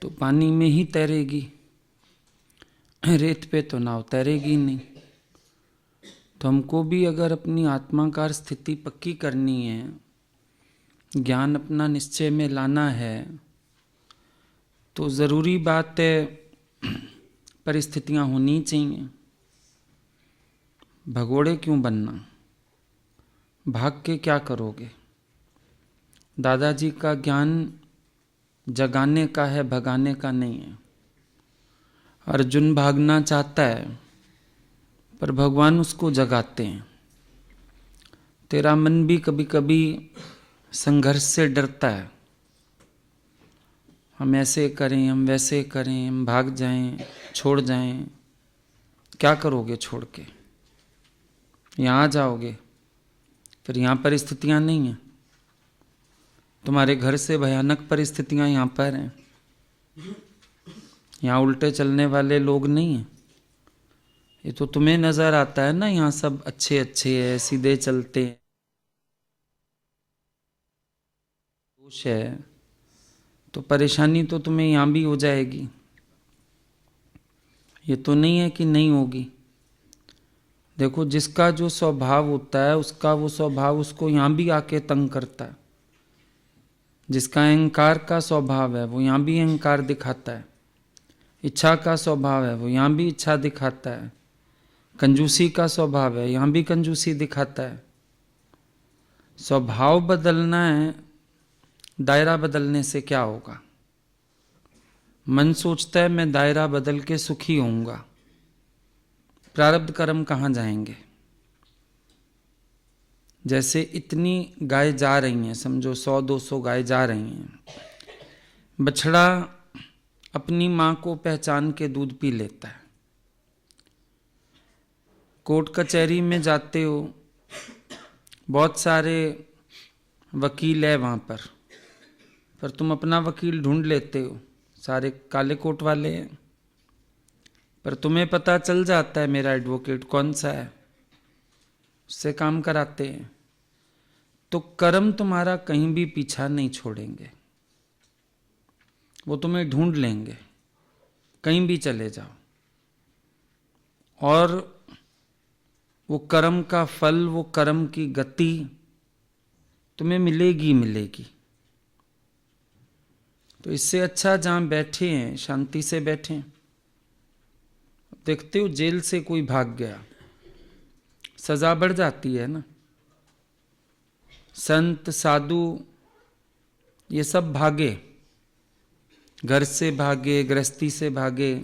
तो पानी में ही तैरेगी, रेत पे तो नाव तैरेगी नहीं। तो हमको भी अगर अपनी आत्माकार स्थिति पक्की करनी है, ज्ञान अपना निश्चय में लाना है, तो ज़रूरी बात है परिस्थितियाँ होनी चाहिए। भगोड़े क्यों बनना, भाग के क्या करोगे। दादाजी का ज्ञान जगाने का है, भगाने का नहीं है। अर्जुन भागना चाहता है पर भगवान उसको जगाते हैं। तेरा मन भी कभी कभी संघर्ष से डरता है, हम ऐसे करें, हम वैसे करें, हम भाग जाएं, छोड़ जाएं। क्या करोगे छोड़ के, यहाँ आ जाओगे, फिर यहाँ परिस्थितियाँ नहीं हैं। तुम्हारे घर से भयानक परिस्थितियाँ यहाँ पर हैं। यहाँ उल्टे चलने वाले लोग नहीं हैं। ये तो तुम्हें नज़र आता है ना, यहाँ सब अच्छे अच्छे हैं, सीधे चलते हैं। दोष है तो परेशानी तो तुम्हें यहाँ भी हो जाएगी। ये तो नहीं है कि नहीं होगी। देखो, जिसका जो स्वभाव होता है उसका वो स्वभाव उसको यहाँ भी आके तंग करता है। जिसका अहंकार का स्वभाव है वो यहाँ भी अहंकार दिखाता है। इच्छा का स्वभाव है वो यहाँ भी इच्छा दिखाता है। कंजूसी का स्वभाव है यहाँ भी कंजूसी दिखाता है। स्वभाव बदलना है, दायरा बदलने से क्या होगा। मन सोचता है मैं दायरा बदल के सुखी होऊंगा, प्रारब्ध कर्म कहाँ जाएंगे। जैसे इतनी गाय जा रही हैं, समझो 100-200 गाय जा रही हैं। बछड़ा अपनी माँ को पहचान के दूध पी लेता है। कोर्ट कचहरी में जाते हो, बहुत सारे वकील है वहाँ पर तुम अपना वकील ढूंढ लेते हो, सारे काले कोट वाले हैं। पर तुम्हें पता चल जाता है मेरा एडवोकेट कौन सा है, उससे काम कराते हैं। तो कर्म तुम्हारा कहीं भी पीछा नहीं छोड़ेंगे, वो तुम्हें ढूंढ लेंगे, कहीं भी चले जाओ। और वो कर्म का फल, वो कर्म की गति तुम्हें मिलेगी मिलेगी। तो इससे अच्छा जहाँ बैठे हैं शांति से बैठें। देखते हो जेल से कोई भाग गया, सजा बढ़ जाती है ना। संत साधु ये सब भागे, घर से भागे, गृहस्थी से भागे,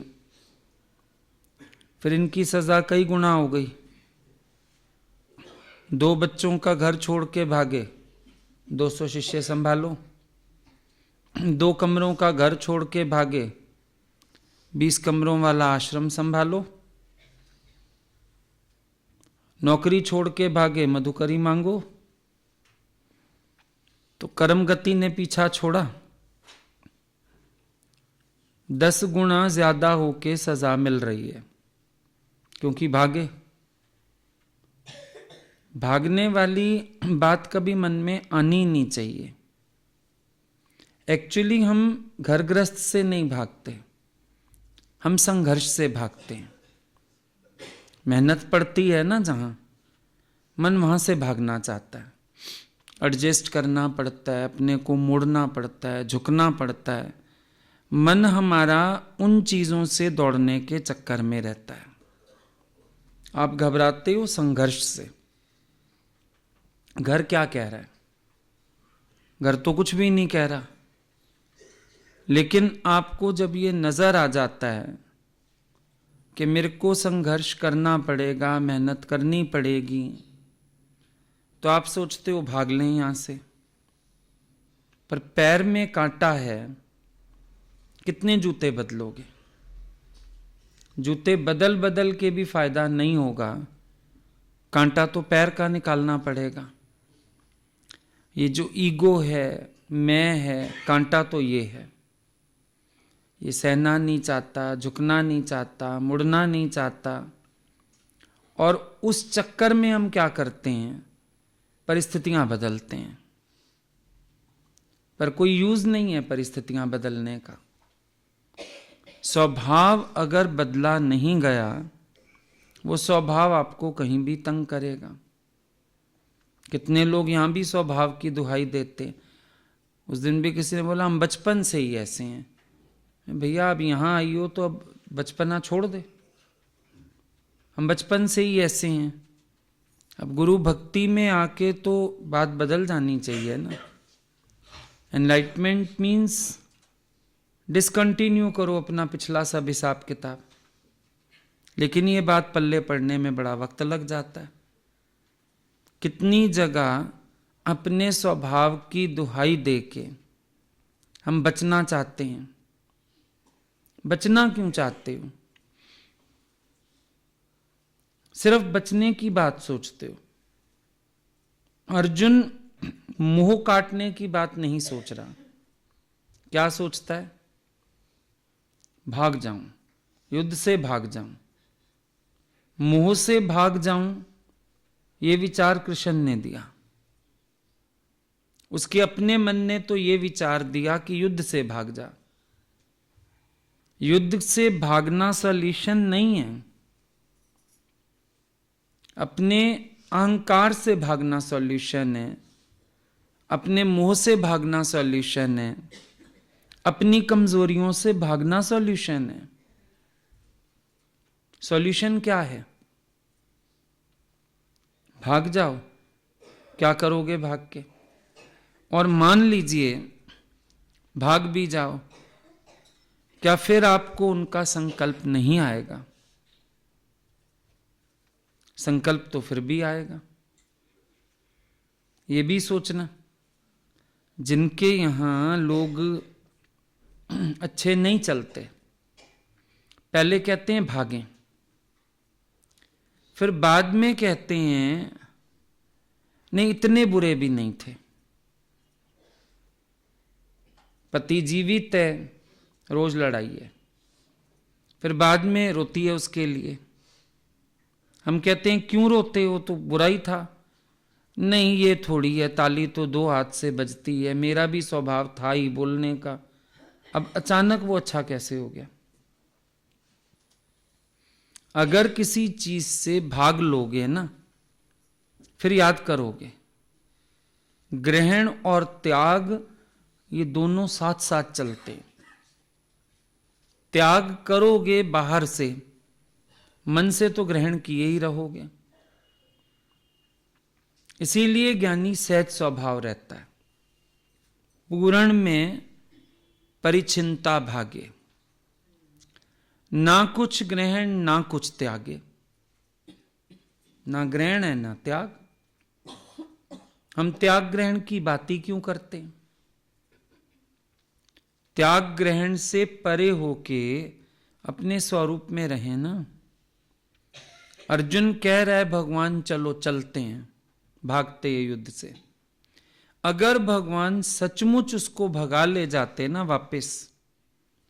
फिर इनकी सजा कई गुना हो गई। 2 बच्चों का घर छोड़ के भागे, 200 शिष्य संभालो। 2 कमरों का घर छोड़ के भागे, 20 कमरों वाला आश्रम संभालो। नौकरी छोड़ के भागे, मधुकरी मांगो। तो कर्म गति ने पीछा छोड़ा, 10 गुना ज्यादा होके सजा मिल रही है, क्योंकि भागे। भागने वाली बात कभी मन में आनी नहीं चाहिए। एक्चुअली हम घरग्रस्त से नहीं भागते, हम संघर्ष से भागते हैं। मेहनत पड़ती है ना जहां, मन वहां से भागना चाहता है। एडजस्ट करना पड़ता है, अपने को मोड़ना पड़ता है, झुकना पड़ता है। मन हमारा उन चीजों से दौड़ने के चक्कर में रहता है। आप घबराते हो संघर्ष से। घर क्या कह रहा है? घर तो कुछ भी नहीं कह रहा। लेकिन आपको जब ये नजर आ जाता है कि मेरे को संघर्ष करना पड़ेगा, मेहनत करनी पड़ेगी, तो आप सोचते हो भाग लें यहां से। पर पैर में कांटा है, कितने जूते बदलोगे? जूते बदल बदल के भी फायदा नहीं होगा, कांटा तो पैर का निकालना पड़ेगा। ये जो ईगो है, मैं है, कांटा तो ये है। ये सहना नहीं चाहता, झुकना नहीं चाहता, मुड़ना नहीं चाहता। और उस चक्कर में हम क्या करते हैं? परिस्थितियां बदलते हैं। पर कोई यूज नहीं है परिस्थितियां बदलने का। स्वभाव अगर बदला नहीं गया, वो स्वभाव आपको कहीं भी तंग करेगा। कितने लोग यहाँ भी स्वभाव की दुहाई देते। उस दिन भी किसी ने बोला हम बचपन से ही ऐसे हैं। भैया आप यहाँ आई हो तो अब बचपना छोड़ दे, हम बचपन से ही ऐसे हैं। अब गुरु भक्ति में आके तो बात बदल जानी चाहिए ना। एनलाइटमेंट मीन्स डिसकंटिन्यू करो अपना पिछला सब हिसाब किताब, लेकिन ये बात पल्ले पड़ने में बड़ा वक्त लग जाता है। कितनी जगह अपने स्वभाव की दुहाई देके हम बचना चाहते हैं। बचना क्यों चाहते हो? सिर्फ बचने की बात सोचते हो। अर्जुन मोह काटने की बात नहीं सोच रहा। क्या सोचता है? भाग जाऊं, युद्ध से भाग जाऊं, मोह से भाग जाऊं। ये विचार कृष्ण ने दिया। उसके अपने मन ने तो ये विचार दिया कि युद्ध से भाग जा। युद्ध से भागना सॉल्यूशन नहीं है। अपने अहंकार से भागना सॉल्यूशन है, अपने मोह से भागना सॉल्यूशन है, अपनी कमजोरियों से भागना सॉल्यूशन है। सॉल्यूशन क्या है? भाग जाओ। क्या करोगे भाग के? और मान लीजिए भाग भी जाओ, क्या फिर आपको उनका संकल्प नहीं आएगा? संकल्प तो फिर भी आएगा। ये भी सोचना, जिनके यहां लोग अच्छे नहीं चलते, पहले कहते हैं भागें, फिर बाद में कहते हैं नहीं इतने बुरे भी नहीं थे। पति जीवित है, रोज लड़ाई है, फिर बाद में रोती है उसके लिए। हम कहते हैं क्यों रोते हो, तो बुरा ही था। नहीं ये थोड़ी है, ताली तो दो हाथ से बजती है, मेरा भी स्वभाव था ही बोलने का, अब अचानक वो अच्छा कैसे हो गया? अगर किसी चीज से भाग लोगे ना, फिर याद करोगे। ग्रहण और त्याग ये दोनों साथ साथ चलते। त्याग करोगे बाहर से, मन से तो ग्रहण किए ही रहोगे। इसीलिए ज्ञानी सहज स्वभाव रहता है। पूर्ण में परिचिंता भागे, ना कुछ ग्रहण ना कुछ त्यागे। ना ग्रहण है ना त्याग। हम त्याग ग्रहण की बात ही क्यों करते हैं? त्याग ग्रहण से परे होके अपने स्वरूप में रहे ना। अर्जुन कह रहा है भगवान चलो चलते हैं, भागते हैं युद्ध से। अगर भगवान सचमुच उसको भगा ले जाते ना वापस,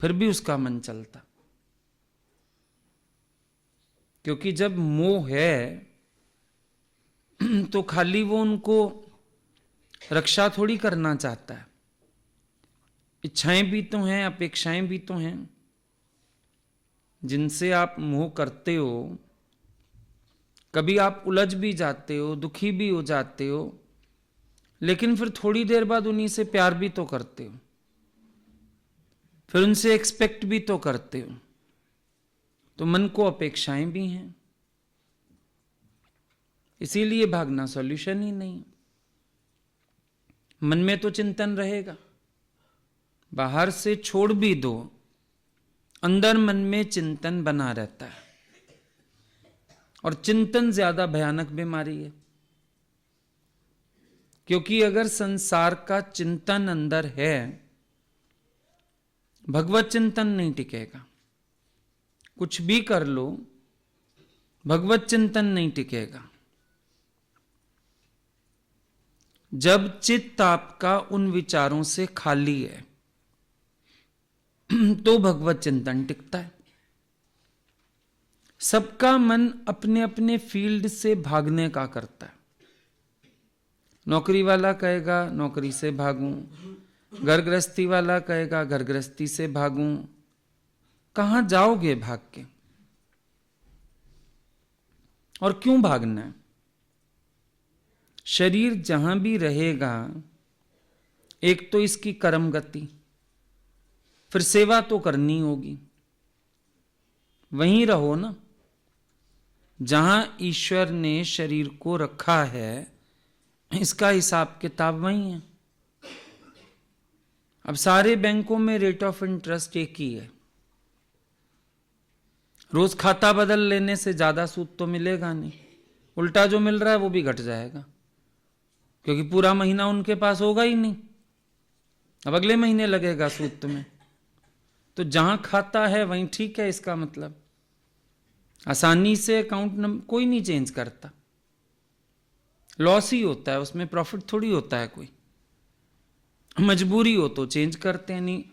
फिर भी उसका मन चलता। क्योंकि जब मोह है तो खाली वो उनको रक्षा थोड़ी करना चाहता है। इच्छाएं भी तो हैं, अपेक्षाएं भी तो हैं। जिनसे आप मोह करते हो, कभी आप उलझ भी जाते हो, दुखी भी हो जाते हो, लेकिन फिर थोड़ी देर बाद उन्हीं से प्यार भी तो करते हो, फिर उनसे एक्सपेक्ट भी तो करते हो। तो मन को अपेक्षाएं भी हैं। इसीलिए भागना सॉल्यूशन ही नहीं। मन में तो चिंतन रहेगा, बाहर से छोड़ भी दो, अंदर मन में चिंतन बना रहता है। और चिंतन ज्यादा भयानक बीमारी है। क्योंकि अगर संसार का चिंतन अंदर है, भगवत चिंतन नहीं टिकेगा। कुछ भी कर लो, भगवत चिंतन नहीं टिकेगा। जब चित्त आपका उन विचारों से खाली है तो भगवत चिंतन टिकता है। सबका मन अपने अपने फील्ड से भागने का करता है। नौकरी वाला कहेगा नौकरी से भागूं, घर गृहस्थी वाला कहेगा घर गृहस्थी से भागूं, कहां जाओगे भाग के? और क्यों भागना है? शरीर जहां भी रहेगा, एक तो इसकी कर्म गति, फिर सेवा तो करनी होगी। वहीं रहो ना जहां ईश्वर ने शरीर को रखा है, इसका हिसाब किताब वही है। अब सारे बैंकों में रेट ऑफ इंटरेस्ट एक ही है। रोज खाता बदल लेने से ज्यादा सूद तो मिलेगा नहीं, उल्टा जो मिल रहा है वो भी घट जाएगा, क्योंकि पूरा महीना उनके पास होगा ही नहीं। अब अगले महीने लगेगा सूद तुम्हें। तो जहां खाता है वहीं ठीक है। इसका मतलब आसानी से अकाउंट नंबर कोई नहीं चेंज करता, लॉस ही होता है उसमें, प्रॉफिट थोड़ी होता है कोई। मजबूरी हो तो चेंज करते हैं, नहीं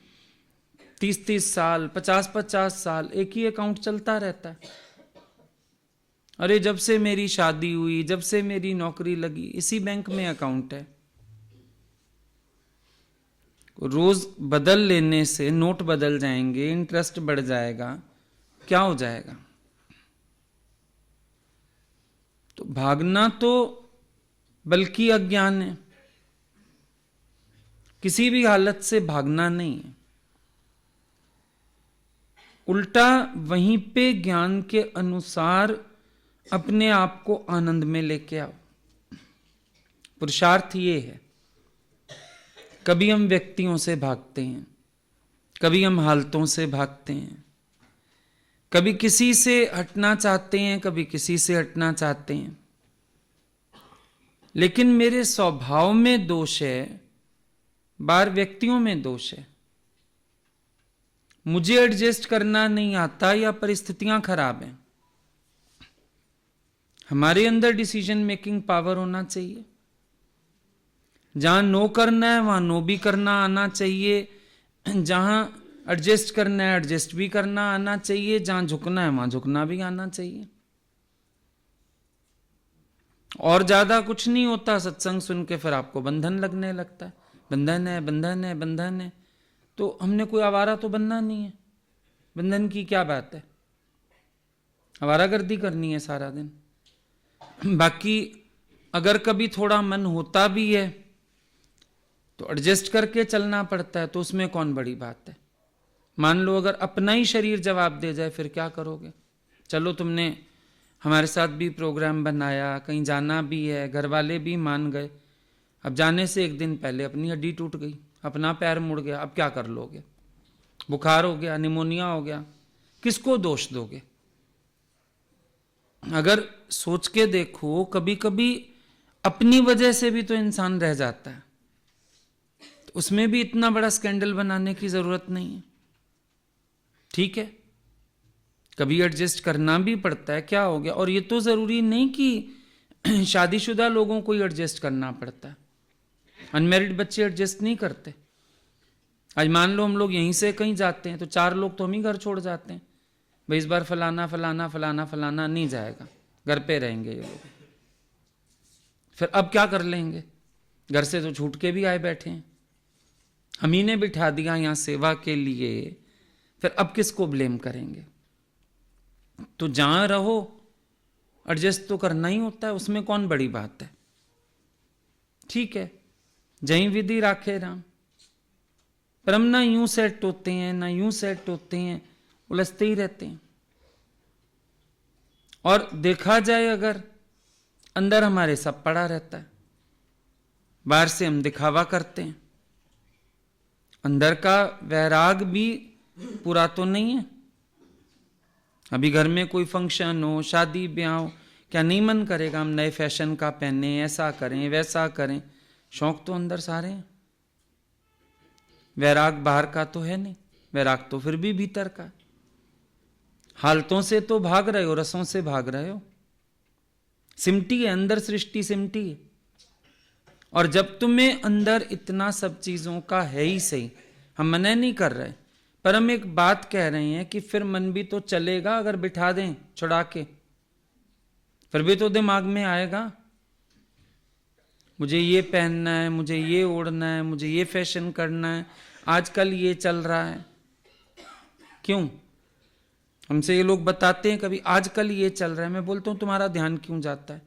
30-30 साल 50-50 साल एक ही अकाउंट चलता रहता है। अरे जब से मेरी शादी हुई, जब से मेरी नौकरी लगी, इसी बैंक में अकाउंट है। रोज बदल लेने से नोट बदल जाएंगे, इंटरेस्ट बढ़ जाएगा, क्या हो जाएगा? तो भागना तो बल्कि अज्ञान है, किसी भी हालत से भागना नहीं है। उल्टा वहीं पे ज्ञान के अनुसार अपने आप को आनंद में लेके आओ। पुरुषार्थ ये है। कभी हम व्यक्तियों से भागते हैं, कभी हम हालतों से भागते हैं, कभी किसी से हटना चाहते हैं, कभी किसी से हटना चाहते हैं। लेकिन मेरे स्वभाव में दोष है, बाहर व्यक्तियों में दोष है। मुझे एडजस्ट करना नहीं आता या परिस्थितियां खराब हैं। हमारे अंदर डिसीजन मेकिंग पावर होना चाहिए। जहां नो करना है वहां नो भी करना आना चाहिए, जहां एडजस्ट करना है एडजस्ट भी करना आना चाहिए, जहां झुकना है वहां झुकना भी आना चाहिए। और ज्यादा कुछ नहीं होता। सत्संग सुन के फिर आपको बंधन लगने लगता है, बंधन है बंधन है बंधन है। तो हमने कोई आवारा तो बनना नहीं है। बंधन की क्या बात है? आवारागर्दी करनी है सारा दिन। बाकी अगर कभी थोड़ा मन होता भी है तो एडजस्ट करके चलना पड़ता है, तो उसमें कौन बड़ी बात है? मान लो अगर अपना ही शरीर जवाब दे जाए, फिर क्या करोगे? चलो तुमने हमारे साथ भी प्रोग्राम बनाया, कहीं जाना भी है, घर वाले भी मान गए। अब जाने से एक दिन पहले अपनी हड्डी टूट गई, अपना पैर मुड़ गया, अब क्या कर लोगे? बुखार हो गया, निमोनिया हो गया, किसको दोष दोगे? अगर सोच के देखो, कभी कभी अपनी वजह से भी तो इंसान रह जाता है, तो उसमें भी इतना बड़ा स्कैंडल बनाने की जरूरत नहीं है। ठीक है, कभी एडजस्ट करना भी पड़ता है, क्या हो गया? और ये तो जरूरी नहीं कि शादीशुदा लोगों को ही एडजस्ट करना पड़ता है। अनमैरिड बच्चे एडजस्ट नहीं करते। आज मान लो हम लोग यहीं से कहीं जाते हैं तो 4 लोग तो हम ही घर छोड़ जाते हैं। भाई इस बार फलाना फलाना फलाना फलाना नहीं जाएगा, घर पे रहेंगे ये लोग। फिर अब क्या कर लेंगे? घर से तो छूट के भी आए बैठे हैं, हम ही ने बिठा दिया यहाँ सेवा के लिए, फिर अब किसको ब्लेम करेंगे? तो जहां रहो एडजस्ट तो करना ही होता है, उसमें कौन बड़ी बात है? ठीक है, जहीं विधि राखे राम। पर हम ना यूं सेट होते हैं ना यूं सेट होते हैं, उलझते ही रहते हैं। और देखा जाए अगर, अंदर हमारे सब पड़ा रहता है, बाहर से हम दिखावा करते हैं। अंदर का वैराग भी पूरा तो नहीं है। अभी घर में कोई फंक्शन हो, शादी ब्याह हो, क्या नहीं मन करेगा हम नए फैशन का पहने, ऐसा करें वैसा करें? शौक तो अंदर सारे हैं। वैराग बाहर का तो है नहीं, वैराग तो फिर भी भीतर का। हालतों से तो भाग रहे हो, रसों से भाग रहे हो। सिमटी है अंदर, सृष्टि सिमटी है। और जब तुम्हें अंदर इतना सब चीजों का है ही सही, हम मना नहीं कर रहे, पर हम एक बात कह रहे हैं कि फिर मन भी तो चलेगा। अगर बिठा दें छुड़ा के, फिर भी तो दिमाग में आएगा मुझे ये पहनना है, मुझे ये ओढ़ना है, मुझे ये फैशन करना है, आजकल ये चल रहा है। क्यों? हमसे ये लोग बताते हैं कभी आजकल ये चल रहा है, मैं बोलता हूँ तुम्हारा ध्यान क्यों जाता है?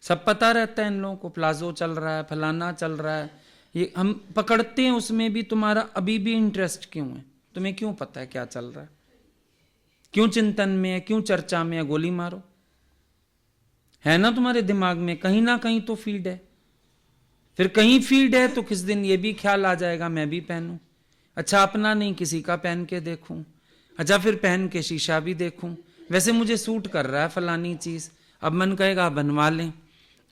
सब पता रहता है इन लोगों को, प्लाजो चल रहा है, फलाना चल रहा है, ये हम पकड़ते हैं, उसमें भी तुम्हारा अभी भी इंटरेस्ट क्यों है? तुम्हें क्यों पता है क्या चल रहा है? क्यों चिंतन में है, क्यों चर्चा में है? गोली मारो। है ना तुम्हारे दिमाग में कहीं ना कहीं तो फीड है। फिर कहीं फीड है तो किस दिन ये भी ख्याल आ जाएगा मैं भी पहनूं। अच्छा अपना नहीं किसी का पहन के देखूं। अच्छा फिर पहन के शीशा भी देखूं, वैसे मुझे सूट कर रहा है फलानी चीज, अब मन कहेगा बनवा लें।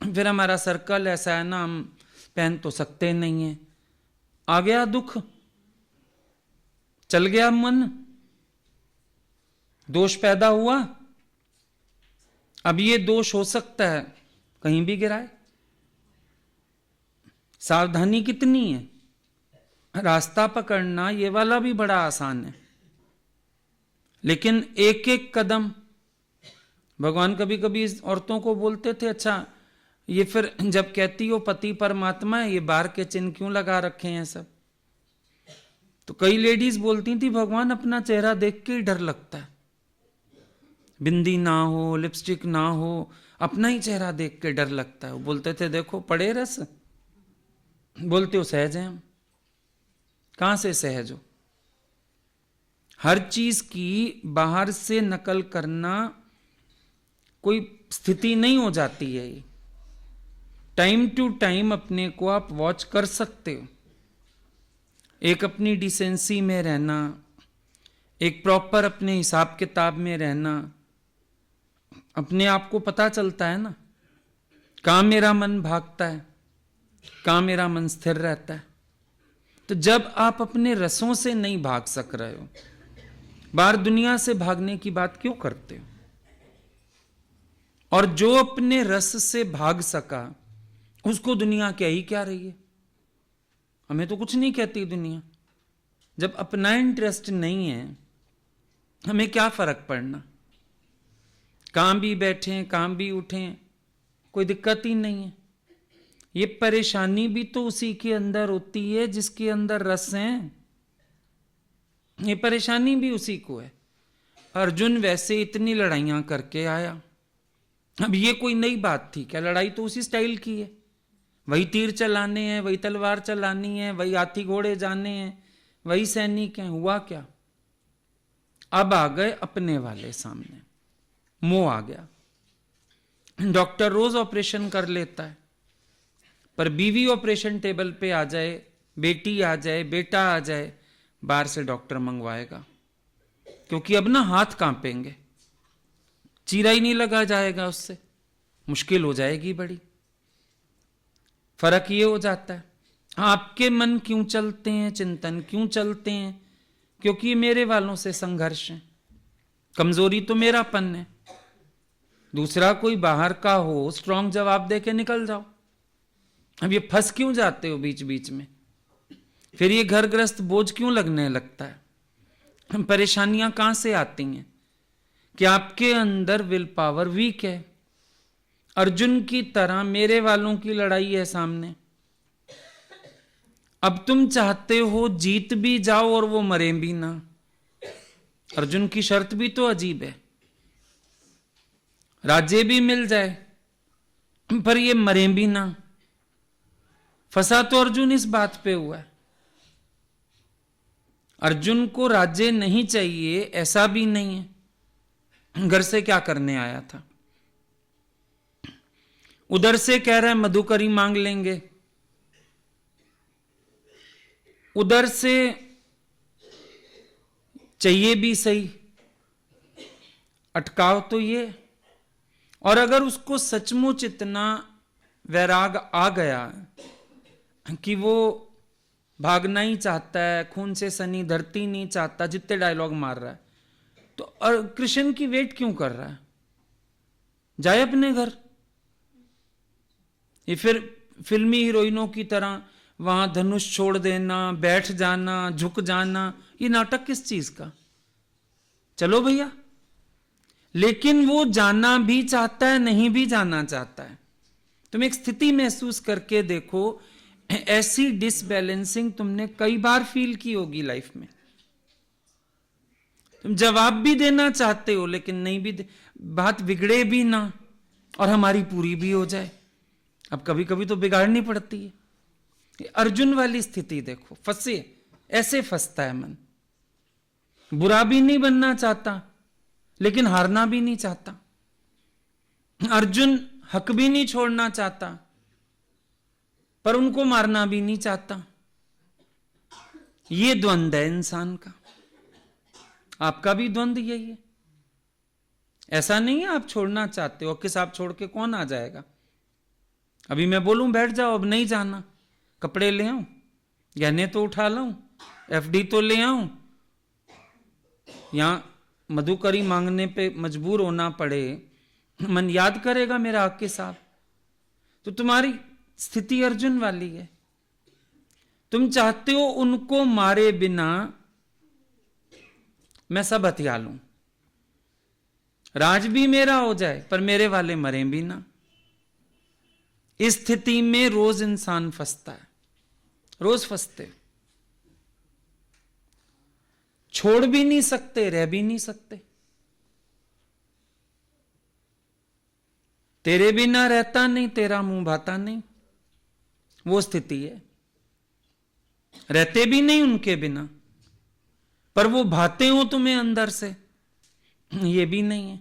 फिर हमारा सर्कल ऐसा है ना, हम पहन तो सकते नहीं है। आ गया दुख, चल गया मन, दोष पैदा हुआ। अब ये दोष हो सकता है कहीं भी गिराए। सावधानी कितनी है, रास्ता पकड़ना ये वाला भी बड़ा आसान है, लेकिन एक एक कदम। भगवान कभी कभी औरतों को बोलते थे, अच्छा ये फिर जब कहती हो पति परमात्मा है, ये बाहर के चिन्ह क्यों लगा रखे हैं सब? तो कई लेडीज बोलती थी भगवान अपना चेहरा देख के ही डर लगता है, बिंदी ना हो, लिपस्टिक ना हो, अपना ही चेहरा देख के डर लगता है। वो बोलते थे देखो पड़े रस, बोलते हो सहज है हम, कहां से सहज हो? हर चीज की बाहर से नकल करना कोई स्थिति नहीं हो जाती है। ये टाइम टू टाइम अपने को आप वॉच कर सकते हो। एक अपनी डिसेंसी में रहना, एक प्रॉपर अपने हिसाब किताब में रहना, अपने आप को पता चलता है ना कहां मेरा मन भागता है, कहां मेरा मन स्थिर रहता है। तो जब आप अपने रसों से नहीं भाग सक रहे हो, बाहर दुनिया से भागने की बात क्यों करते हो? और जो अपने रस से भाग सका उसको दुनिया कह ही क्या रही है? हमें तो कुछ नहीं कहती दुनिया। जब अपना इंटरेस्ट नहीं है हमें क्या फर्क पड़ना? कहां भी बैठे कहां भी उठें कोई दिक्कत ही नहीं है। ये परेशानी भी तो उसी के अंदर होती है जिसके अंदर रस है। ये परेशानी भी उसी को है। अर्जुन वैसे इतनी लड़ाइयां करके आया, अब ये कोई नई बात थी क्या? लड़ाई तो उसी स्टाइल की है, वही तीर चलाने हैं, वही तलवार चलानी है, वही हाथी घोड़े जाने हैं, वही सैनिक हैं। हुआ क्या? अब आ गए अपने वाले सामने, मोह आ गया। डॉक्टर रोज ऑपरेशन कर लेता है, पर बीवी ऑपरेशन टेबल पे आ जाए, बेटी आ जाए, बेटा आ जाए, बाहर से डॉक्टर मंगवाएगा, क्योंकि अब ना हाथ कांपेंगे, चीरा ही नहीं लगा जाएगा, उससे मुश्किल हो जाएगी बड़ी। फर्क ये हो जाता है। आपके मन क्यों चलते हैं, चिंतन क्यों चलते हैं? क्योंकि मेरे वालों से संघर्ष है, कमजोरी तो मेरापन है। दूसरा कोई बाहर का हो, स्ट्रांग जवाब दे के निकल जाओ। अब ये फंस क्यों जाते हो बीच बीच में? फिर ये घर ग्रस्त बोझ क्यों लगने लगता है? परेशानियां कहां से आती हैं? कि आपके अंदर विल पावर वीक है। अर्जुन की तरह मेरे वालों की लड़ाई है सामने। अब तुम चाहते हो जीत भी जाओ और वो मरे भी ना। अर्जुन की शर्त भी तो अजीब है, राज्य भी मिल जाए पर ये मरे भी ना। फंसा तो अर्जुन इस बात पे हुआ है। अर्जुन को राज्य नहीं चाहिए ऐसा भी नहीं है। घर से क्या करने आया था? उधर से कह रहा है मधुकरी मांग लेंगे, उधर से चाहिए भी सही, अटकाव तो ये। और अगर उसको सचमुच इतना वैराग आ गया कि वो भागना ही चाहता है, खून से सनी धरती नहीं चाहता, जितने डायलॉग मार रहा है, तो कृष्ण की वेट क्यों कर रहा है? जाए अपने घर। ये फिर फिल्मी हीरोइनों की तरह वहां धनुष छोड़ देना, बैठ जाना, झुक जाना, ये नाटक किस चीज का? चलो भैया। लेकिन वो जाना भी चाहता है, नहीं भी जाना चाहता है। तुम एक स्थिति महसूस करके देखो, ऐसी डिसबैलेंसिंग तुमने कई बार फील की होगी लाइफ में। तुम जवाब भी देना चाहते हो लेकिन नहीं भी बात बिगड़े भी ना और हमारी पूरी भी हो जाए। अब कभी कभी तो बिगाड़नी पड़ती है। अर्जुन वाली स्थिति देखो, फंसे, ऐसे फंसता है मन। बुरा भी नहीं बनना चाहता लेकिन हारना भी नहीं चाहता। अर्जुन हक भी नहीं छोड़ना चाहता पर उनको मारना भी नहीं चाहता। ये द्वंद्व है इंसान का। आपका भी द्वंद्व यही है। ऐसा नहीं है आप छोड़ना चाहते हो, किस आप छोड़ के कौन आ जाएगा। अभी मैं बोलूं बैठ जाओ, अब नहीं जाना, कपड़े ले आऊं, गहने तो उठा लाऊं, एफडी तो ले आऊं, यहां मधुकरी मांगने पे मजबूर होना पड़े, मन याद करेगा मेरा हक के साथ। तो तुम्हारी स्थिति अर्जुन वाली है। तुम चाहते हो उनको मारे बिना मैं सब हथिया लूं, राज भी मेरा हो जाए पर मेरे वाले मरे भी ना। इस स्थिति में रोज इंसान फंसता है, रोज फंसते। छोड़ भी नहीं सकते, रह भी नहीं सकते। तेरे बिना रहता नहीं, तेरा मुंह भाता नहीं, वो स्थिति है। रहते भी नहीं उनके बिना पर वो भाते हो तुम्हें अंदर से, ये भी नहीं है।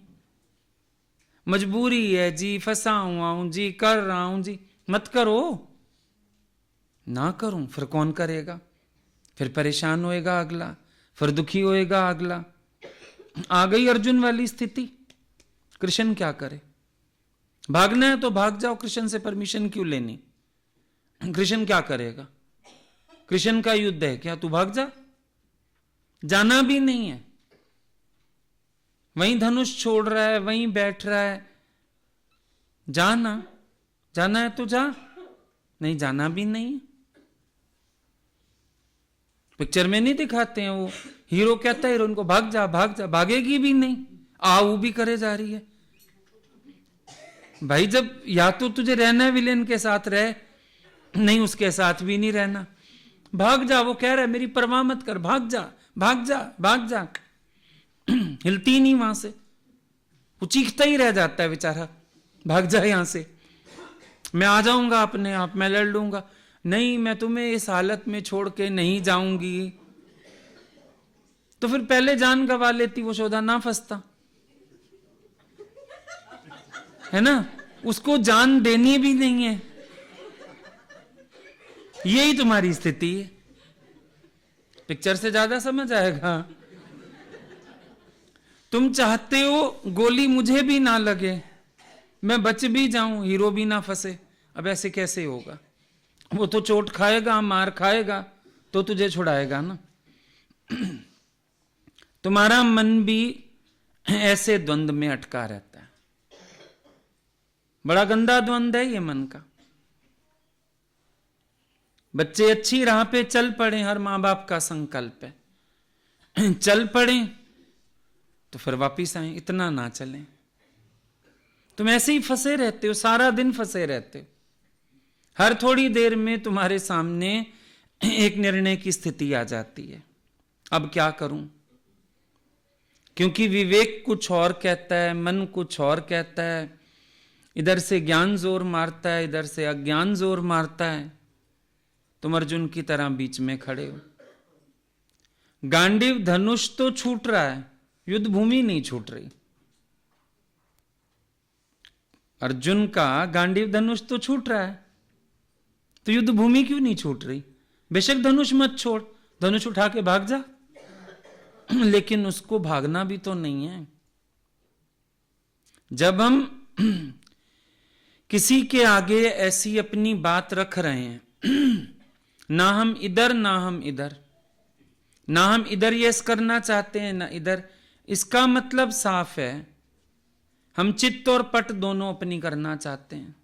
मजबूरी है जी, फंसा हुआ हूं जी, कर रहा हूं जी। मत करो, ना करूं फिर कौन करेगा, फिर परेशान होएगा अगला, फिर दुखी होएगा अगला। आ गई अर्जुन वाली स्थिति। कृष्ण क्या करे, भागना है तो भाग जाओ, कृष्ण से परमिशन क्यों लेनी। कृष्ण क्या करेगा, कृष्ण का युद्ध है क्या, तू भाग जा। जाना भी नहीं है, वहीं धनुष छोड़ रहा है, वहीं बैठ रहा है। जाना, जाना है तो जा, नहीं जाना भी नहीं है। पिक्चर में नहीं दिखाते हैं, वो हीरो कहता है हीरोइन को भाग जा भाग जा, भागेगी भी नहीं, आओ भी करे जा रही है। भाई जब या तो तुझे रहना है विलेन के साथ रह, नहीं उसके साथ भी नहीं रहना, भाग जा। वो कह रहा है मेरी परवाह मत कर, भाग जा भाग जा भाग जा। हिलती नहीं वहां से, वो चीखता ही रह जाता है बेचारा, भाग जा यहां से, मैं आ जाऊंगा अपने आप, मैं लड़ लूंगा। नहीं, मैं तुम्हें इस हालत में छोड़ के नहीं जाऊंगी। तो फिर पहले जान गंवा लेती वो शोधा, ना फंसता, है ना। उसको जान देनी भी नहीं है। यही तुम्हारी स्थिति है। पिक्चर से ज्यादा समझ आएगा। तुम चाहते हो गोली मुझे भी ना लगे, मैं बच भी जाऊं, हीरो भी ना फंसे। अब ऐसे कैसे होगा, वो तो चोट खाएगा, मार खाएगा तो तुझे छुड़ाएगा ना। तुम्हारा मन भी ऐसे द्वंद्व में अटका रहता है। बड़ा गंदा द्वंद्व है ये मन का। बच्चे अच्छी राह पे चल पड़े, हर मां बाप का संकल्प है, चल पड़े तो फिर वापिस आए, इतना ना चले। तुम ऐसे ही फंसे रहते हो, सारा दिन फंसे रहते हो। हर थोड़ी देर में तुम्हारे सामने एक निर्णय की स्थिति आ जाती है, अब क्या करूं। क्योंकि विवेक कुछ और कहता है, मन कुछ और कहता है, इधर से ज्ञान जोर मारता है, इधर से अज्ञान जोर मारता है। तुम अर्जुन की तरह बीच में खड़े हो। गांडीव धनुष तो छूट रहा है, युद्ध भूमि नहीं छूट रही। अर्जुन का गांडीव धनुष तो छूट रहा है, तो युद्ध भूमि क्यों नहीं छूट रही। बेशक धनुष मत छोड़, धनुष उठा के भाग जा, लेकिन उसको भागना भी तो नहीं है। जब हम किसी के आगे ऐसी अपनी बात रख रहे हैं, ना हम इधर ना हम इधर, ना हम इधर यस करना चाहते हैं ना इधर, इसका मतलब साफ है हम चित्त और पट दोनों अपनी करना चाहते हैं।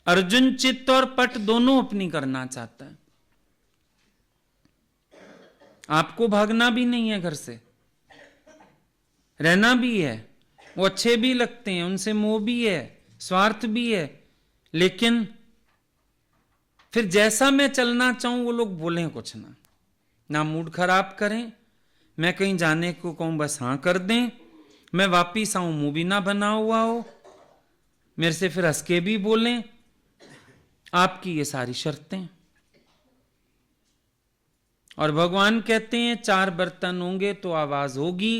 अर्जुन चित्त और पट दोनों अपनी करना चाहता है। आपको भागना भी नहीं है घर से, रहना भी है। वो अच्छे भी लगते हैं, उनसे मोह भी है, स्वार्थ भी है, लेकिन फिर जैसा मैं चलना चाहूं वो लोग बोलें कुछ ना मूड खराब करें, मैं कहीं जाने को कहूं बस हाँ कर दें, मैं वापिस आऊं मुंह भी ना बना हुआ हो, मेरे से फिर हंस के भी बोलें। आपकी ये सारी शर्तें। और भगवान कहते हैं 4 बर्तन होंगे तो आवाज होगी,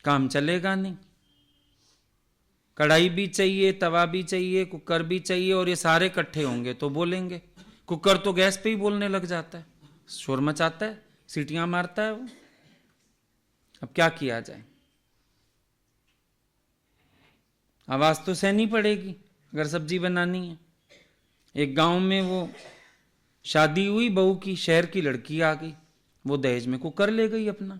काम चलेगा नहीं। कढ़ाई भी चाहिए, तवा भी चाहिए, कुकर भी चाहिए, और ये सारे इकट्ठे होंगे तो बोलेंगे। कुकर तो गैस पे ही बोलने लग जाता है, शोर मचाता है, सीटियां मारता है वो। अब क्या किया जाए? आवाज तो सहनी पड़ेगी अगर सब्जी बनानी है। एक गांव में वो शादी हुई बहू की, शहर की लड़की आ गई, वो दहेज में कुकर ले गई अपना।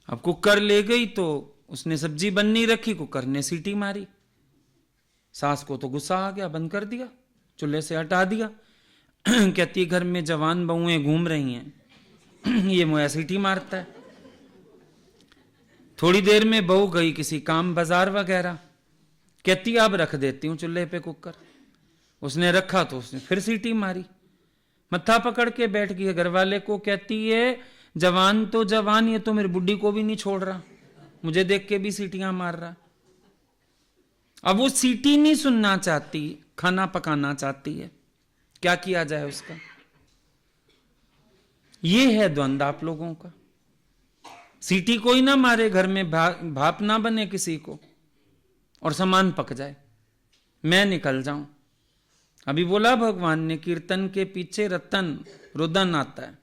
अब कुकर ले गई तो उसने सब्जी बन नहीं रखी, कुकर ने सीटी मारी। सास को तो गुस्सा आ गया, बंद कर दिया, चूल्हे से हटा दिया। कहती घर में जवान बहुएं घूम रही हैं, ये मोया सीटी मारता है। थोड़ी देर में बहू गई किसी काम बाजार वगैरह, कहती अब रख देती हूं चूल्हे पे कुकर। उसने रखा तो उसने फिर सीटी मारी, मत्था पकड़ के बैठ गई। घर वाले को कहती है जवान तो जवान, ये तो मेरी बुड्ढी को भी नहीं छोड़ रहा, मुझे देख के भी सीटियां मार रहा। अब वो सीटी नहीं सुनना चाहती, खाना पकाना चाहती है। क्या किया जाए उसका? ये है द्वंद्व आप लोगों का। सीटी कोई ना मारे, घर में भाप ना बने किसी को, और सामान पक जाए, मैं निकल जाऊं। अभी बोला भगवान ने, कीर्तन के पीछे रतन रुदन आता है।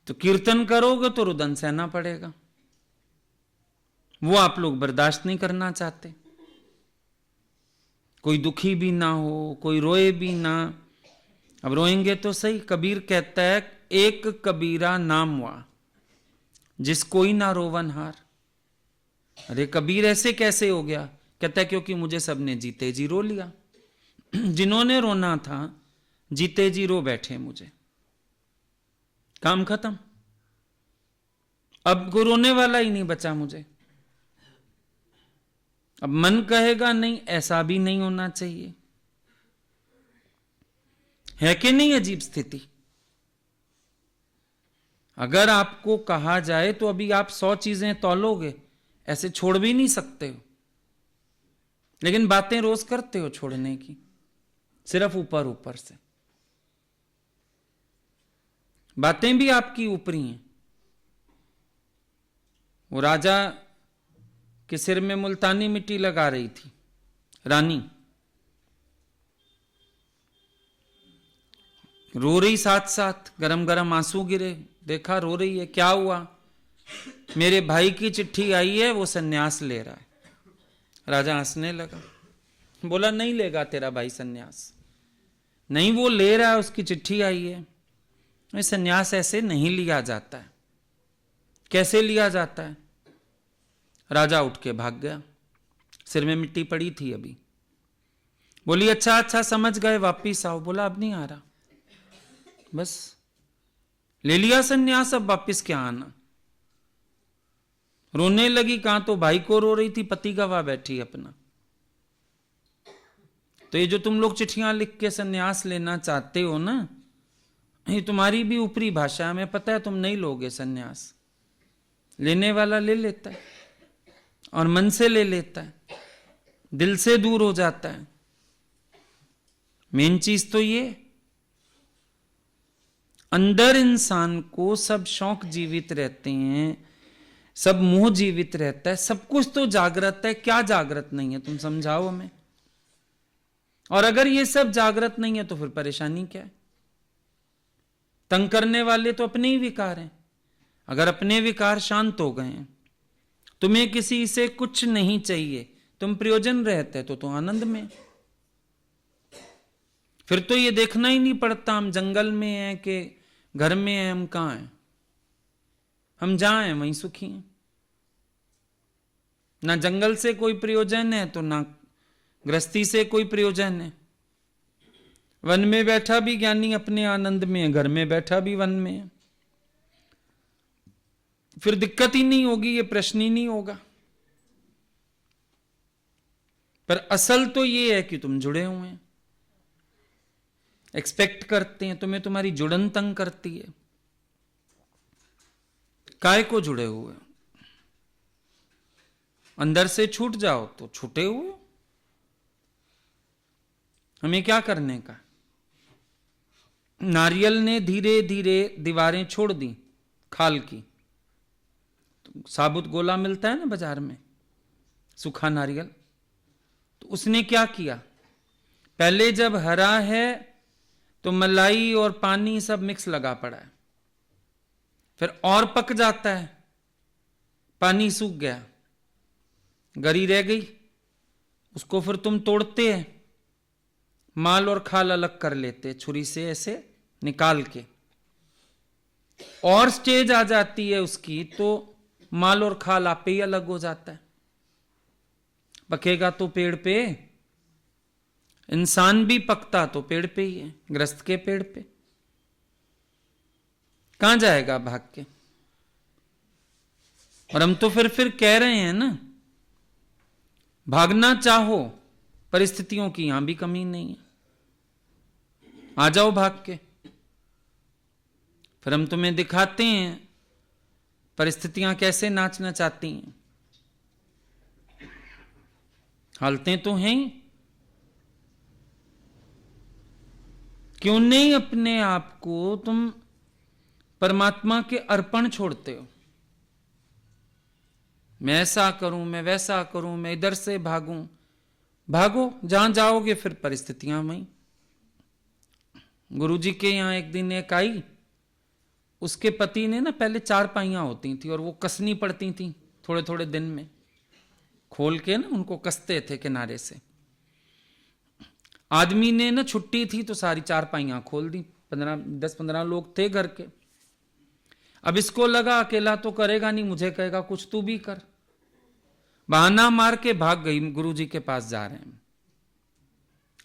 तो कीर्तन करोगे तो रुदन सहना पड़ेगा, वो आप लोग बर्दाश्त नहीं करना चाहते। कोई दुखी भी ना हो, कोई रोए भी ना। अब रोएंगे तो सही। कबीर कहता है एक कबीरा नाम हुआ जिस कोई ना रोवन हार। अरे कबीर ऐसे कैसे हो गया? कहता है क्योंकि मुझे सबने जीते जी रो लिया। जिन्होंने रोना था जीते जी रो बैठे मुझे, काम खत्म। अब को रोने वाला ही नहीं बचा मुझे। अब मन कहेगा नहीं, ऐसा भी नहीं होना चाहिए। है कि नहीं अजीब स्थिति? अगर आपको कहा जाए तो अभी आप 100 चीजें तौलोगे, ऐसे छोड़ भी नहीं सकते हो, लेकिन बातें रोज करते हो छोड़ने की, सिर्फ ऊपर ऊपर से। बातें भी आपकी ऊपरी हैं। वो राजा के सिर में मुल्तानी मिट्टी लगा रही थी रानी, रो रही, साथ साथ गरम गरम आंसू गिरे। देखा रो रही है, क्या हुआ? मेरे भाई की चिट्ठी आई है, वो सन्यास ले रहा है। राजा हंसने लगा, बोला नहीं लेगा तेरा भाई सन्यास। नहीं, वो ले रहा है, उसकी चिट्ठी आई है। सन्यास ऐसे नहीं लिया जाता है। कैसे लिया जाता है? राजा उठ के भाग गया, सिर में मिट्टी पड़ी थी अभी। बोली अच्छा अच्छा समझ गए, वापिस आओ। बोला अब नहीं आ रहा, बस ले लिया सन्यास, अब वापिस क्या आना। रोने लगी, कहां तो भाई को रो रही थी, पति गवा बैठी अपना। तो ये जो तुम लोग चिट्ठियां लिख के सन्यास लेना चाहते हो ना, ये तुम्हारी भी ऊपरी भाषा है। हमें पता है तुम नहीं लोगे सन्यास। लेने वाला ले लेता है, और मन से ले लेता है, दिल से दूर हो जाता है। मेन चीज तो ये, अंदर इंसान को सब शौक जीवित रहते हैं, सब मोह जीवित रहता है, सब कुछ तो जागृत है। क्या जागृत नहीं है? तुम समझाओ हमें। और अगर ये सब जागृत नहीं है तो फिर परेशानी क्या है? तंग करने वाले तो अपने ही विकार हैं। अगर अपने विकार शांत हो गए हैं, तुम्हें किसी से कुछ नहीं चाहिए, तुम प्रयोजन रहते तो आनंद में। फिर तो ये देखना ही नहीं पड़ता हम जंगल में हैं कि घर में हैं, हम कहां हैं। हम जहां हैं वहीं सुखी हैं। ना जंगल से कोई प्रयोजन है तो ना गृहस्थी से कोई प्रयोजन है। वन में बैठा भी ज्ञानी अपने आनंद में है, घर में बैठा भी वन में है। फिर दिक्कत ही नहीं होगी, ये प्रश्न ही नहीं होगा। पर असल तो ये है कि तुम जुड़े हुए हैं, एक्सपेक्ट करते हैं, तुम्हें तुम्हारी जुड़न तंग करती है। काय को जुड़े हुए? अंदर से छूट जाओ तो छूटे हुए। हमें क्या करने का? नारियल ने धीरे धीरे दीवारें छोड़ दी खाल की। तो साबुत गोला मिलता है ना बाजार में, सूखा नारियल। तो उसने क्या किया? पहले जब हरा है तो मलाई और पानी सब मिक्स लगा पड़ा है, फिर और पक जाता है, पानी सूख गया, गरी रह गई, उसको फिर तुम तोड़ते हैं, माल और खाल अलग कर लेते छुरी से ऐसे निकाल के। और स्टेज आ जाती है उसकी तो माल और खाल आपे ही अलग हो जाता है। पकेगा तो पेड़ पे, इंसान भी पकता तो पेड़ पे ही है, ग्रस्त के पेड़ पे। कहां जाएगा भाग के? और हम तो फिर कह रहे हैं ना, भागना चाहो, परिस्थितियों की यहां भी कमी नहीं है, आ जाओ भाग के। फिर हम तुम्हें दिखाते हैं परिस्थितियां कैसे नाचना चाहती हैं। हालतें तो हैं ही। क्यों नहीं अपने आप को तुम परमात्मा के अर्पण छोड़ते हो? मैं ऐसा करूं, मैं वैसा करूं, मैं इधर से भागूं। भागो, जहां जाओगे फिर परिस्थितियां वहीं। गुरुजी के यहां एक दिन एक आई, उसके पति ने ना, पहले 4 पाइयां होती थी और वो कसनी पड़ती थी थोड़े थोड़े दिन में, खोल के ना उनको कसते थे किनारे से। आदमी ने ना छुट्टी थी तो सारी 4 पाइयां खोल दी। 10-15 लोग थे घर के। अब इसको लगा अकेला तो करेगा नहीं, मुझे कहेगा कुछ तू भी कर। बहाना मार के भाग गई, गुरुजी के पास जा रहे हैं,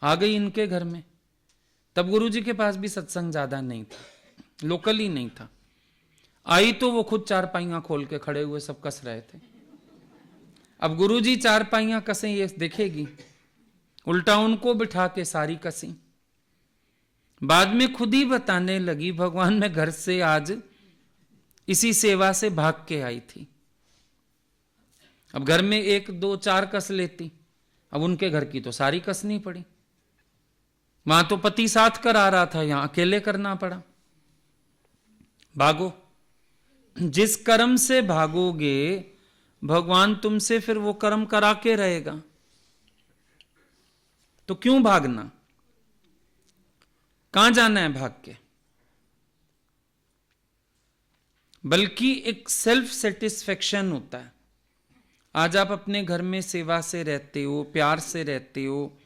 आ गई इनके घर में। तब गुरुजी के पास भी सत्संग ज्यादा नहीं था, लोकल ही नहीं था। आई तो वो खुद 4 पाइयां खोल के खड़े हुए सब कस रहे थे। अब गुरुजी 4 पाइयां कसे ये देखेगी, उल्टा उनको बिठा के सारी कसी। बाद में खुद ही बताने लगी, भगवान मैं घर से आज इसी सेवा से भाग के आई थी। अब घर में 1, 2, 4 कस लेती, अब उनके घर की तो सारी कसनी पड़ी। वहां तो पति साथ करा रहा था, यहां अकेले करना पड़ा। भागो, जिस कर्म से भागोगे भगवान तुमसे फिर वो कर्म करा के रहेगा। तो क्यों भागना? कहां जाना है भाग के? बल्कि एक सेल्फ सेटिस्फेक्शन होता है। आज आप अपने घर में सेवा से रहते हो, प्यार से रहते हो,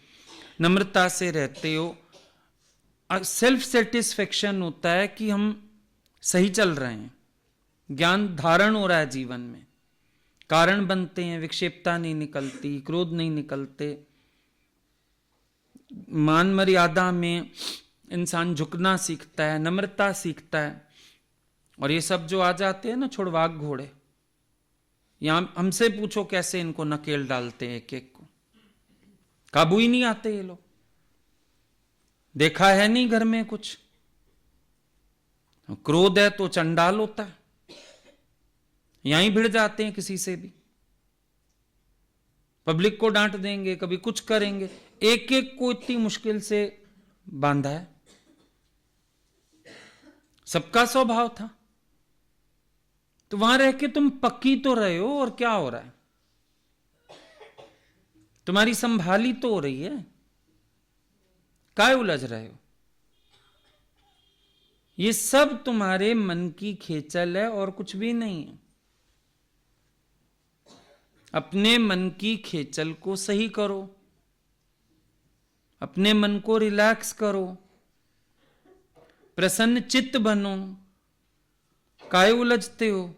नम्रता से रहते हो, सेल्फ सेटिस्फेक्शन होता है कि हम सही चल रहे हैं, ज्ञान धारण हो रहा है जीवन में, कारण बनते हैं, विक्षेपता नहीं निकलती, क्रोध नहीं निकलते, मान मर्यादा में इंसान झुकना सीखता है, नम्रता सीखता है। और ये सब जो आ जाते हैं ना छुड़वाक घोड़े, यहां हमसे पूछो कैसे इनको नकेल डालते हैं एक एक को, काबू ही नहीं आते ये लोग। देखा है नहीं घर में कुछ, क्रोध है तो चंडाल होता है, यहीं भिड़ जाते हैं किसी से भी, पब्लिक को डांट देंगे, कभी कुछ करेंगे, एक एक को इतनी मुश्किल से बांधा है। सबका स्वभाव था। तो वहां रह के तुम पक्की तो रहे हो, और क्या हो रहा है? तुम्हारी संभाली तो हो रही है, काय उलझ रहे हो? ये सब तुम्हारे मन की खेचल है और कुछ भी नहीं है। अपने मन की खेचल को सही करो, अपने मन को रिलैक्स करो, प्रसन्न चित्त बनो। काय उलझते हो?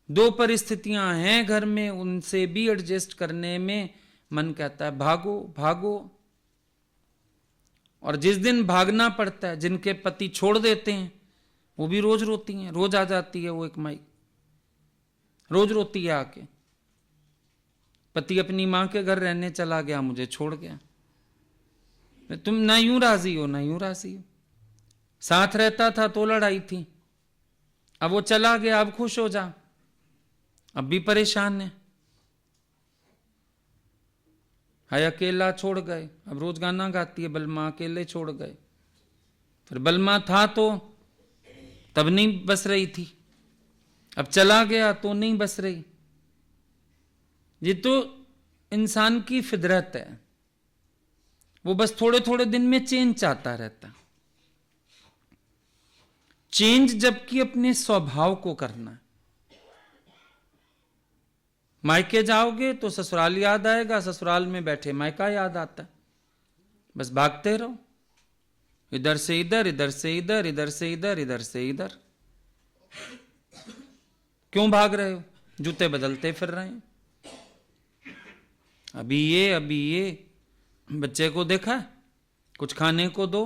2 परिस्थितियां हैं घर में, उनसे भी एडजस्ट करने में मन कहता है भागो भागो। और जिस दिन भागना पड़ता है, जिनके पति छोड़ देते हैं वो भी रोज रोती हैं, रोज आ जाती है वो एक माई, रोज रोती है आके, पति अपनी मां के घर रहने चला गया, मुझे छोड़ गया। तुम ना यूं राजी हो ना यूं राजी हो। साथ रहता था तो लड़ाई थी, अब वो चला गया, अब खुश हो जा, अब भी परेशान है। हाय अकेला छोड़ गए, अब रोज गाना गाती है, बलमा अकेले छोड़ गए। फिर बलमा था तो तब नहीं बस रही थी, अब चला गया तो नहीं बस रही। ये तो इंसान की फितरत है, वो बस थोड़े थोड़े दिन में चेंज चाहता रहता। चेंज जबकि अपने स्वभाव को करना है। मायके जाओगे तो ससुराल याद आएगा, ससुराल में बैठे मायका याद आता है, बस भागते रहो, इधर से इधर, इधर से इधर, इधर से इधर, इधर से इधर। क्यों भाग रहे हो? जूते बदलते फिर रहे हैं। अभी ये बच्चे को देखा, कुछ खाने को दो,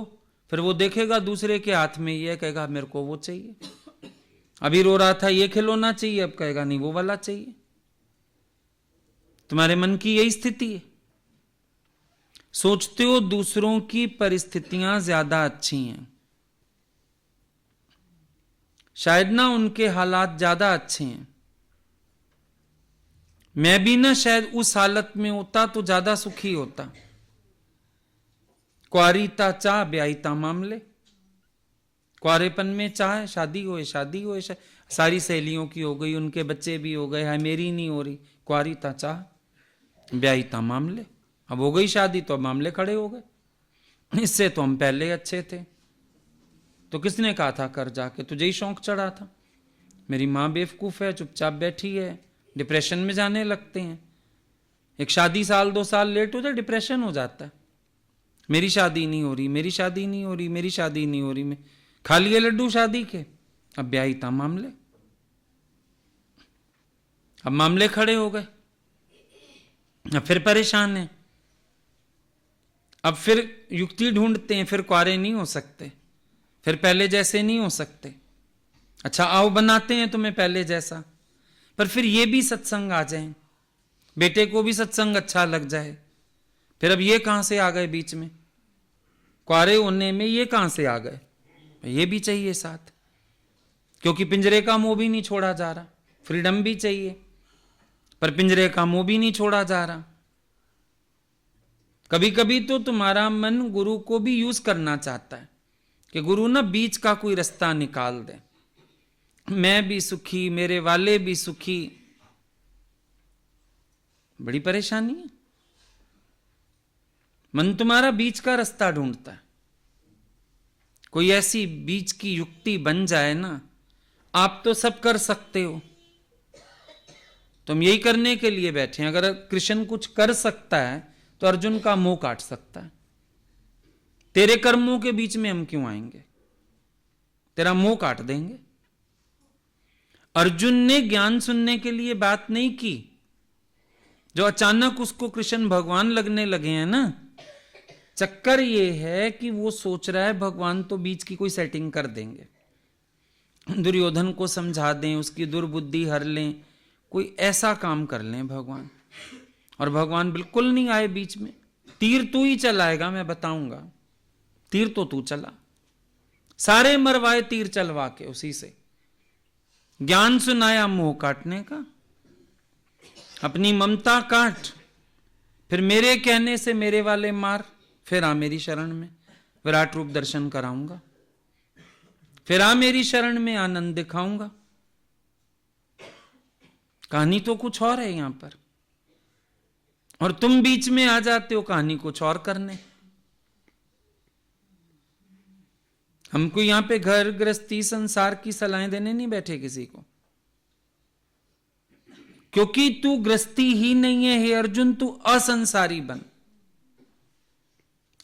फिर वो देखेगा दूसरे के हाथ में, ये कहेगा मेरे को वो चाहिए। अभी रो रहा था ये खिलौना चाहिए, अब कहेगा नहीं वो वाला चाहिए। तुम्हारे मन की यही स्थिति है। सोचते हो दूसरों की परिस्थितियां ज्यादा अच्छी हैं, शायद ना उनके हालात ज्यादा अच्छे हैं। मैं भी ना शायद उस हालत में होता तो ज्यादा सुखी होता। क्वारीता चाह ब्याईता मामले। क्वारेपन में चाह शादी होए, शादी होए, सारी सहेलियों की हो गई, उनके बच्चे भी हो गए, है मेरी नहीं हो रही। क्वारीता चाह ब्याईता मामले। अब हो गई शादी तो अब मामले खड़े हो गए। इससे तो हम पहले अच्छे थे, तो किसने कहा था कर जाके, तुझे ही शौक चढ़ा था। मेरी माँ बेवकूफ है, चुपचाप बैठी है, डिप्रेशन में जाने लगते हैं। एक शादी साल 2 साल लेट हो जाए डिप्रेशन हो जाता है। मेरी शादी नहीं हो रही, मेरी शादी नहीं हो रही, मेरी शादी नहीं हो रही, मैं खा लिए लड्डू शादी के। अब ब्याहीता मामले, अब मामले खड़े हो गए, अब फिर परेशान है, अब फिर युक्ति ढूंढते हैं, फिर क्वारे नहीं हो सकते, फिर पहले जैसे नहीं हो सकते। अच्छा आओ बनाते हैं तुम्हें पहले जैसा, पर फिर ये भी सत्संग आ जाए, बेटे को भी सत्संग अच्छा लग जाए, फिर अब ये कहां से आ गए बीच में? क्वारे होने में ये कहां से आ गए? ये भी चाहिए साथ, क्योंकि पिंजरे का मोह भी नहीं छोड़ा जा रहा। फ्रीडम भी चाहिए, पर पिंजरे का मोह भी नहीं छोड़ा जा रहा। कभी कभी तो तुम्हारा मन गुरु को भी यूज करना चाहता है कि गुरु ना बीच का कोई रास्ता निकाल दे, मैं भी सुखी, मेरे वाले भी सुखी। बड़ी परेशानी है। मन तुम्हारा बीच का रास्ता ढूंढता है, कोई ऐसी बीच की युक्ति बन जाए ना। आप तो सब कर सकते हो, तुम यही करने के लिए बैठे हैं। अगर कृष्ण कुछ कर सकता है तो अर्जुन का मुंह काट सकता है। तेरे कर्मों के बीच में हम क्यों आएंगे? तेरा मुंह काट देंगे। अर्जुन ने ज्ञान सुनने के लिए बात नहीं की, जो अचानक उसको कृष्ण भगवान लगने लगे हैं ना। चक्कर ये है कि वो सोच रहा है भगवान तो बीच की कोई सेटिंग कर देंगे, दुर्योधन को समझा दें, उसकी दुर्बुद्धि हर लें, कोई ऐसा काम कर लें भगवान। और भगवान बिल्कुल नहीं आए बीच में। तीर तू ही चलाएगा, मैं बताऊंगा, तीर तो तू चला, सारे मरवाए तीर चलवा के उसी से। ज्ञान सुनाया मोह काटने का, अपनी ममता काट, फिर मेरे कहने से मेरे वाले मार, फिर आ मेरी शरण में विराट रूप दर्शन कराऊंगा, फिर आ मेरी शरण में आनंद दिखाऊंगा। कहानी तो कुछ और है यहां पर, और तुम बीच में आ जाते हो कहानी कुछ और करने। हमको यहां पे घर गृहस्थी संसार की सलाहें देने नहीं बैठे किसी को, क्योंकि तू गृहस्थी ही नहीं है हे अर्जुन, तू असंसारी बन,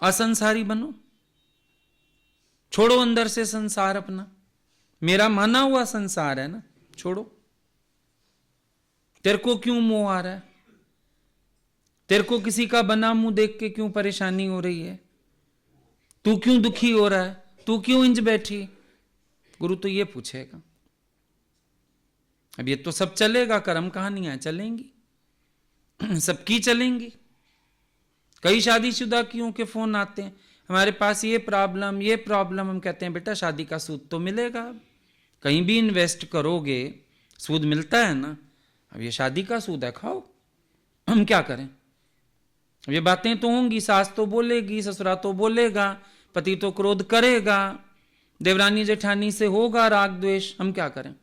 असंसारी बनो। छोड़ो अंदर से संसार अपना, मेरा माना हुआ संसार है ना, छोड़ो। तेरे को क्यों मोह आ रहा है? तेरे को किसी का बना मुंह देख के क्यों परेशानी हो रही है? तू क्यों दुखी हो रहा है? तू क्यों इंज बैठी? गुरु तो ये पूछेगा। अब ये तो सब चलेगा, कर्म कहानियां चलेंगी, सबकी चलेंगी। कई शादीशुदा कियों के फोन आते हैं, हमारे पास ये प्रॉब्लम, ये प्रॉब्लम। हम कहते हैं बेटा शादी का सूद तो मिलेगा, कहीं भी इन्वेस्ट करोगे सूद मिलता है ना। अब ये शादी का सूद है, खाओ, हम क्या करें। अब ये बातें तो होंगी, सास तो बोलेगी, ससुरा तो बोलेगा, पति तो क्रोध करेगा, देवरानी जेठानी से होगा राग द्वेष, हम क्या करें।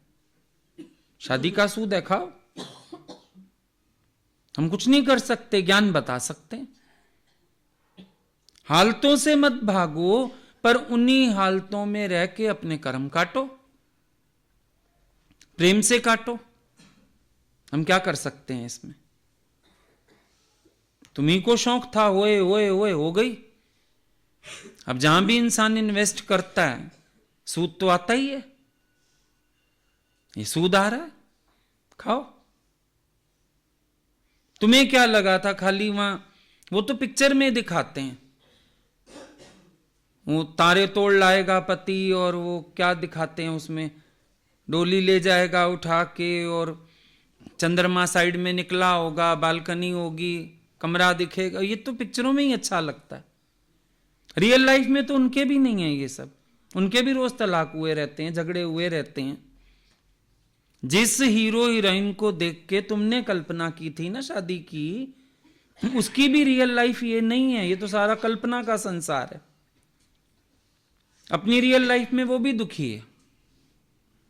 शादी का सूद है, खाओ। हम कुछ नहीं कर सकते, ज्ञान बता सकते। हालतों से मत भागो, पर उन्हीं हालतों में रह के अपने कर्म काटो, प्रेम से काटो। हम क्या कर सकते हैं इसमें। तुम्ही को शौक था, होए होए होए हो गई। अब जहां भी इंसान इन्वेस्ट करता है सूद तो आता ही है। ये सूद आ रहा है, खाओ। तुम्हें क्या लगा था खाली वहां, वो तो पिक्चर में दिखाते हैं, वो तारे तोड़ लाएगा पति, और वो क्या दिखाते हैं उसमें, डोली ले जाएगा उठा के, और चंद्रमा साइड में निकला होगा, बालकनी होगी, कमरा दिखेगा। ये तो पिक्चरों में ही अच्छा लगता है। रियल लाइफ में तो उनके भी नहीं है ये सब। उनके भी रोज तलाक हुए रहते हैं, झगड़े हुए रहते हैं। जिस हीरो हीरोइन को देख के तुमने कल्पना की थी ना शादी की, उसकी भी रियल लाइफ ये नहीं है। ये तो सारा कल्पना का संसार है। अपनी रियल लाइफ में वो भी दुखी है,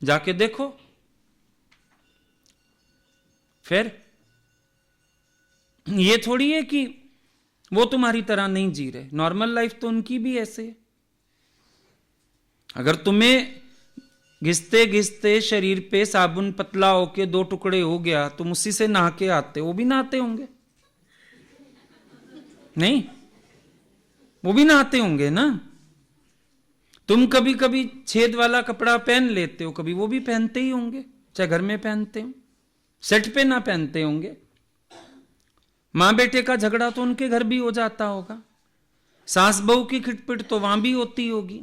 जाके देखो। फिर ये थोड़ी है कि वो तुम्हारी तरह नहीं जी रहे। नॉर्मल लाइफ तो उनकी भी ऐसे है। अगर तुम्हें घिसते घिसते शरीर पे साबुन पतला होके 2 टुकड़े हो गया, तुम उसी से नहा के आते, वो भी नहाते होंगे नहीं, वो भी नहाते होंगे ना। तुम कभी कभी छेद वाला कपड़ा पहन लेते हो, कभी वो भी पहनते ही होंगे, चाहे घर में पहनते हो, सेट पे ना पहनते होंगे। मां बेटे का झगड़ा तो उनके घर भी हो जाता होगा, सास बहू की खिटपिट तो वहां भी होती होगी।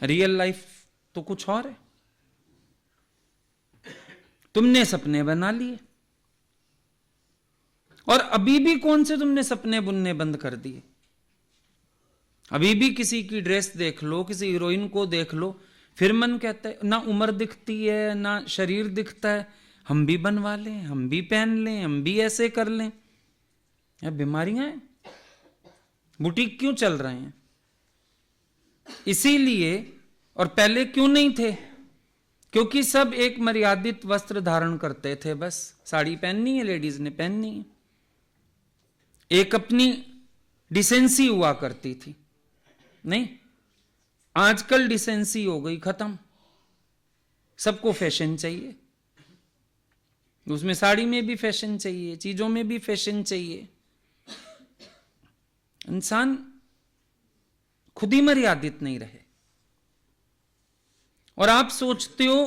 रियल लाइफ तो कुछ और है। तुमने सपने बना लिए, और अभी भी कौन से तुमने सपने बुनने बंद कर दिए। अभी भी किसी की ड्रेस देख लो, किसी हीरोइन को देख लो, फिर मन कहता है, ना उम्र दिखती है ना शरीर दिखता है, हम भी बनवा लें, हम भी पहन लें, हम भी ऐसे कर लें। यार बीमारियां हैं, बुटीक क्यों चल रहे हैं इसीलिए। और पहले क्यों नहीं थे, क्योंकि सब एक मर्यादित वस्त्र धारण करते थे। बस साड़ी पहननी है, लेडीज ने पहननी है, एक अपनी डिसेंसी हुआ करती थी। नहीं, आजकल डिसेंसी हो गई खत्म, सबको फैशन चाहिए। उसमें साड़ी में भी फैशन चाहिए, चीजों में भी फैशन चाहिए। इंसान खुद ही मर्यादित नहीं रहे। और आप सोचते हो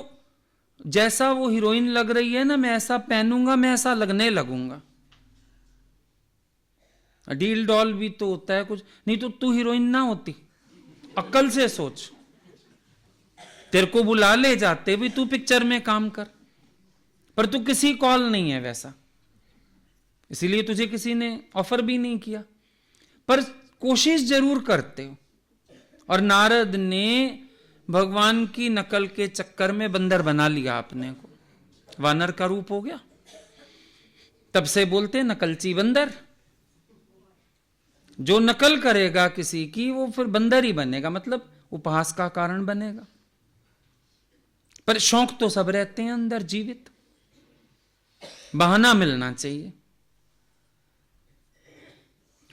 जैसा वो हीरोइन लग रही है ना, मैं ऐसा पहनूंगा, मैं ऐसा लगने लगूंगा। डील डॉल भी तो होता है कुछ, नहीं तो तू हीरोइन ना होती। अक्ल से सोच, तेरे को बुला ले जाते भी तू पिक्चर में काम कर, पर तू किसी कॉल नहीं है वैसा, इसीलिए तुझे किसी ने ऑफर भी नहीं किया, पर कोशिश जरूर करते हो। और नारद ने भगवान की नकल के चक्कर में बंदर बना लिया अपने को, वानर का रूप हो गया। तब से बोलते नकलची बंदर। जो नकल करेगा किसी की वो फिर बंदर ही बनेगा, मतलब उपहास का कारण बनेगा। पर शौक तो सब रहते हैं अंदर जीवित, बहाना मिलना चाहिए।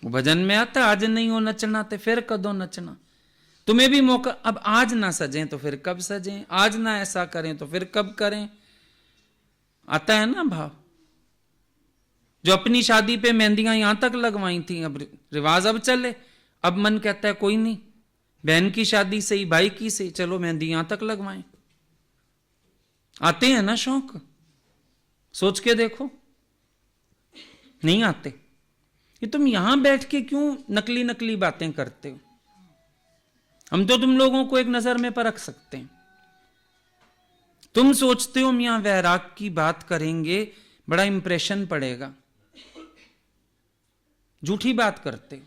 वो भजन में आता, आज नहीं हो नचना तो फिर कदों नचना। तुम्हें भी मौका, अब आज ना सजें तो फिर कब सजें, आज ना ऐसा करें तो फिर कब करें। आता है ना भाव। जो अपनी शादी पे मेहंदियां यहां तक लगवाई थी, अब रिवाज अब चले, अब मन कहता है कोई नहीं, बहन की शादी से ही, भाई की से, चलो मेहंदी यहां तक लगवाएं। आते हैं ना शौक, सोच के देखो। नहीं आते। ये तुम यहां बैठ के क्यों नकली नकली बातें करते हो। हम तो तुम लोगों को एक नजर में परख सकते हैं। तुम सोचते हो मियां वैराग की बात करेंगे बड़ा इंप्रेशन पड़ेगा, झूठी बात करते हो।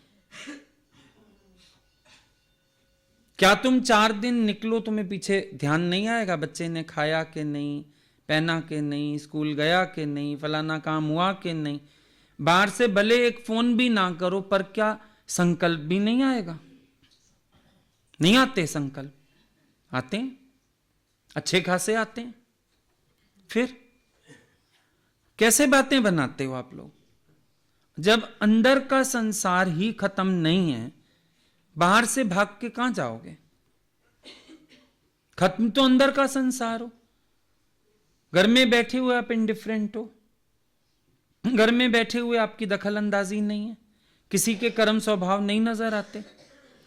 क्या तुम 4 दिन निकलो, तुम्हें पीछे ध्यान नहीं आएगा बच्चे ने खाया कि नहीं, पहना कि नहीं, स्कूल गया कि नहीं, फलाना काम हुआ कि नहीं। बाहर से भले एक फोन भी ना करो, पर क्या संकल्प भी नहीं आएगा? नहीं आते संकल्प? आते हैं, अच्छे खासे आते हैं। फिर कैसे बातें बनाते हो आप लोग? जब अंदर का संसार ही खत्म नहीं है, बाहर से भाग के कहां जाओगे? खत्म तो अंदर का संसार हो। घर में बैठे हुए आप इंडिफरेंट हो, घर में बैठे हुए आपकी दखल अंदाजी नहीं है, किसी के कर्म स्वभाव नहीं नजर आते,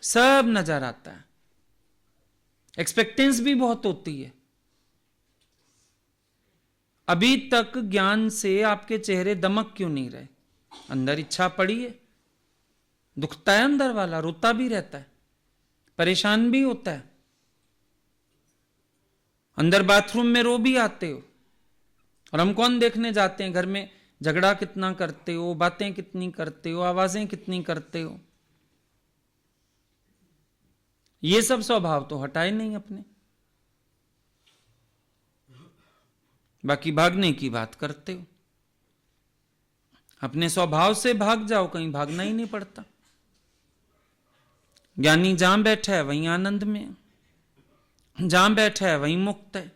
सब नजर आता है। एक्सपेक्टेंस भी बहुत होती है। अभी तक ज्ञान से आपके चेहरे दमक क्यों नहीं रहे? अंदर इच्छा पड़ी है, दुखता है अंदर वाला, रोता भी रहता है, परेशान भी होता है। अंदर बाथरूम में रो भी आते हो। और हम कौन देखने जाते हैं घर में झगड़ा कितना करते हो, बातें कितनी करते हो, आवाजें कितनी करते हो? ये सब स्वभाव तो हटाए नहीं अपने, बाकी भागने की बात करते हो। अपने स्वभाव से भाग जाओ, कहीं भागना ही नहीं पड़ता। ज्ञानी जहां बैठा है वहीं आनंद में है, जहां बैठा है वहीं मुक्त है,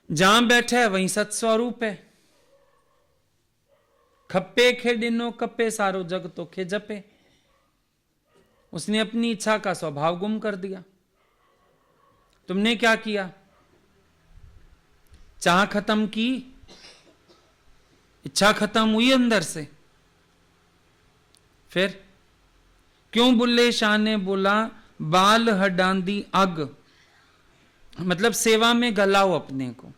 जहां बैठा है वहीं सत्स्वरूप है। खप्पे खेडिनो कप्पे, सारो जग तो खे जपे। उसने अपनी इच्छा का स्वभाव गुम कर दिया। तुमने क्या किया? चाह खत्म की, इच्छा खत्म हुई अंदर से। फिर क्यों बुल्ले शाह ने बोला बाल हडांदी अग, मतलब सेवा में गलाओ अपने को,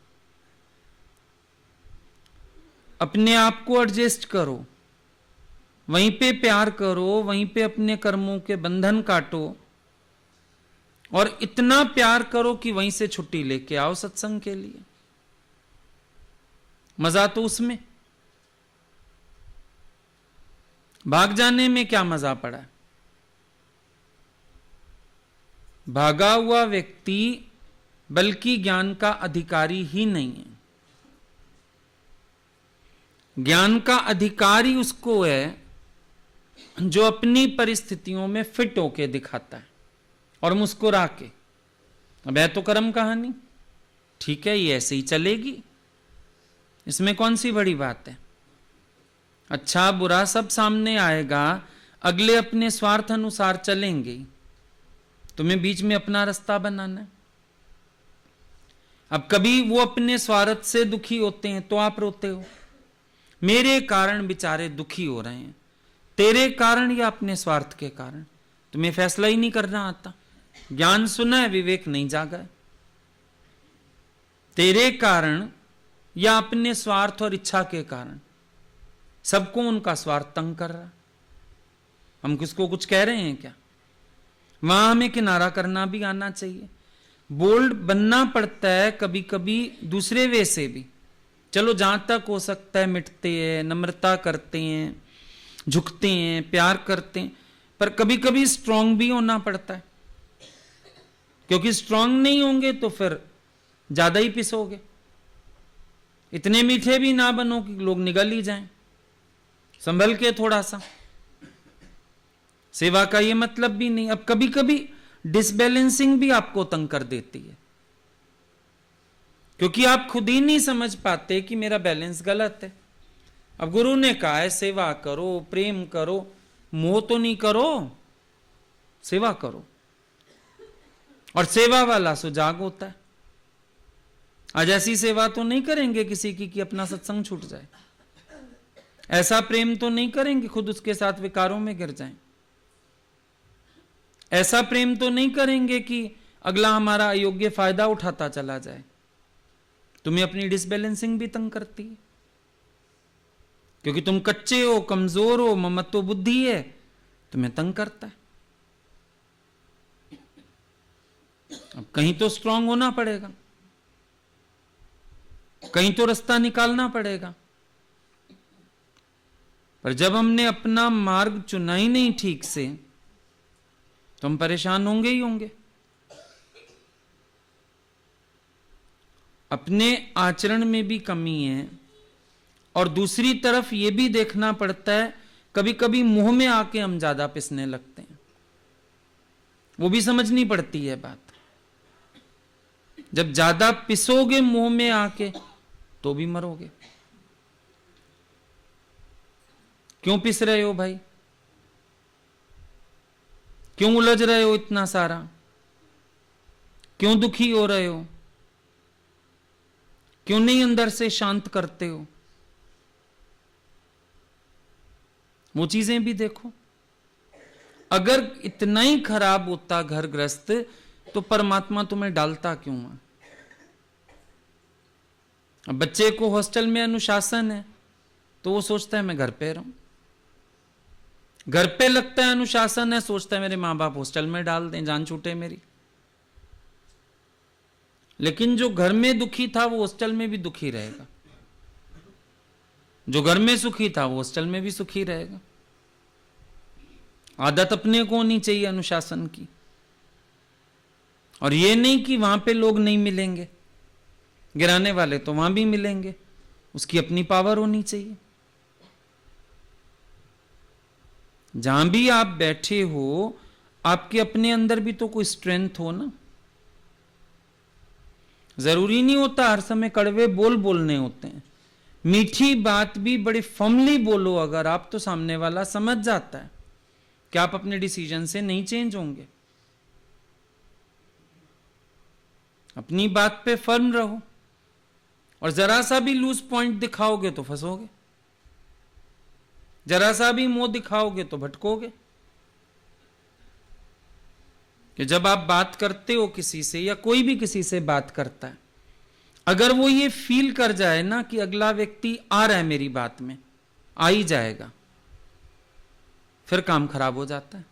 अपने आप को एडजस्ट करो, वहीं पे प्यार करो, वहीं पे अपने कर्मों के बंधन काटो, और इतना प्यार करो कि वहीं से छुट्टी लेके आओ सत्संग के लिए। मजा तो उसमें, भाग जाने में क्या मजा पड़ा है? भागा हुआ व्यक्ति बल्कि ज्ञान का अधिकारी ही नहीं है। ज्ञान का अधिकारी उसको है जो अपनी परिस्थितियों में फिट होके दिखाता है और मुस्कुरा के। अब है तो कर्म कहानी, ठीक है, ये ऐसे ही चलेगी, इसमें कौन सी बड़ी बात है? अच्छा बुरा सब सामने आएगा, अगले अपने स्वार्थ अनुसार चलेंगे, तुम्हें बीच में अपना रास्ता बनाना है। अब कभी वो अपने स्वार्थ से दुखी होते हैं तो आप रोते हो, मेरे कारण बेचारे दुखी हो रहे हैं, तेरे कारण या अपने स्वार्थ के कारण। तुम्हें फैसला ही नहीं करना आता, ज्ञान सुना है, विवेक नहीं जागा है। तेरे कारण या अपने स्वार्थ और इच्छा के कारण सबको उनका स्वार्थ तंग कर रहा। हम किसको कुछ कह रहे हैं क्या? वहां हमें किनारा करना भी आना चाहिए, बोल्ड बनना पड़ता है कभी कभी दूसरे वे से भी। चलो जहां तक हो सकता है मिटते हैं, नम्रता करते हैं, झुकते हैं, प्यार करते हैं, पर कभी कभी स्ट्रांग भी होना पड़ता है, क्योंकि स्ट्रांग नहीं होंगे तो फिर ज्यादा ही पिसोगे। इतने मीठे भी ना बनो कि लोग निगल ही जाएं, संभल के थोड़ा सा। सेवा का ये मतलब भी नहीं। अब कभी कभी डिसबैलेंसिंग भी आपको तंग कर देती है, क्योंकि आप खुद ही नहीं समझ पाते कि मेरा बैलेंस गलत है। अब गुरु ने कहा है सेवा करो, प्रेम करो, मोह तो नहीं करो, सेवा करो। और सेवा वाला सुजाग होता है। आज ऐसी सेवा तो नहीं करेंगे किसी की कि अपना सत्संग छूट जाए, ऐसा प्रेम तो नहीं करेंगे खुद उसके साथ विकारों में गिर जाएं, ऐसा प्रेम तो नहीं करेंगे कि अगला हमारा अयोग्य फायदा उठाता चला जाए। तुम्हें अपनी डिसबैलेंसिंग भी तंग करती है, क्योंकि तुम कच्चे हो, कमजोर हो, ममत्व बुद्धि है, तुम्हें तंग करता है। अब कहीं तो स्ट्रांग होना पड़ेगा, कहीं तो रास्ता निकालना पड़ेगा। पर जब हमने अपना मार्ग चुना ही नहीं ठीक से, तो तो हम परेशान होंगे ही होंगे। अपने आचरण में भी कमी है, और दूसरी तरफ ये भी देखना पड़ता है कभी कभी मुंह में आके हम ज्यादा पिसने लगते हैं, वो भी समझनी पड़ती है बात। जब ज्यादा पिसोगे मुंह में आके तो भी मरोगे। क्यों पिस रहे हो भाई? क्यों उलझ रहे हो इतना सारा? क्यों दुखी हो रहे हो? क्यों नहीं अंदर से शांत करते हो? वो चीजें भी देखो। अगर इतना ही खराब होता घर ग्रस्त तो परमात्मा तुम्हें डालता क्यों है? अब बच्चे को हॉस्टल में अनुशासन है तो वो सोचता है मैं घर पे रहूं। घर पे लगता है अनुशासन है, सोचता है मेरे मां बाप हॉस्टल में डाल दें, जान छूटे मेरी। लेकिन जो घर में दुखी था वो हॉस्टल में भी दुखी रहेगा, जो घर में सुखी था वो हॉस्टल में भी सुखी रहेगा। आदत अपने को होनी चाहिए अनुशासन की, और ये नहीं कि वहां पे लोग नहीं मिलेंगे, गिराने वाले तो वहां भी मिलेंगे, उसकी अपनी पावर होनी चाहिए। जहां भी आप बैठे हो आपके अपने अंदर भी तो कोई स्ट्रेंथ हो ना। जरूरी नहीं होता हर समय कड़वे बोल बोलने होते हैं, मीठी बात भी बड़ी फर्मली बोलो अगर आप, तो सामने वाला समझ जाता है कि आप अपने डिसीजन से नहीं चेंज होंगे। अपनी बात पे फर्म रहो, और जरा सा भी लूज पॉइंट दिखाओगे तो फंसोगे, जरा सा भी मुंह दिखाओगे तो भटकोगे। कि जब आप बात करते हो किसी से, या कोई भी किसी से बात करता है, अगर वो ये फील कर जाए ना कि अगला व्यक्ति आ रहा है मेरी बात में, आ ही जाएगा, फिर काम खराब हो जाता है।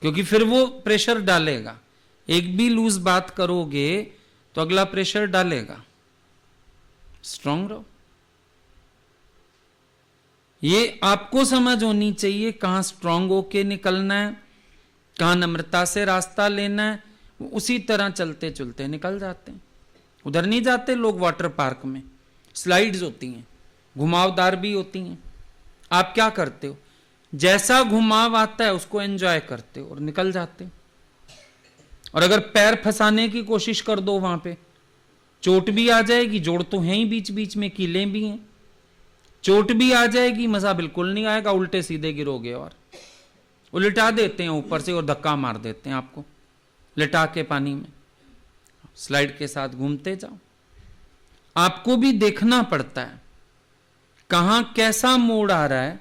क्योंकि फिर वो प्रेशर डालेगा। एक भी लूज बात करोगे तो अगला प्रेशर डालेगा। स्ट्रांग रहो। ये आपको समझ होनी चाहिए कहां स्ट्रांग होके निकलना है, कहां नम्रता से रास्ता लेना है। उसी तरह चलते चलते निकल जाते हैं। उधर नहीं जाते लोग वाटर पार्क में, स्लाइड्स होती हैं, घुमावदार भी होती हैं। आप क्या करते हो? जैसा घुमाव आता है उसको एंजॉय करते हो और निकल जाते हो। और अगर पैर फंसाने की कोशिश कर दो वहां पे, चोट भी आ जाएगी, जोड़ तो हैं ही बीच बीच में, कीले भी हैं, चोट भी आ जाएगी, मजा बिल्कुल नहीं आएगा, उल्टे सीधे गिरोगे और उल्टा देते हैं ऊपर से और धक्का मार देते हैं आपको लिटा के पानी में। स्लाइड के साथ घूमते जाओ। आपको भी देखना पड़ता है कहां कैसा मोड़ आ रहा है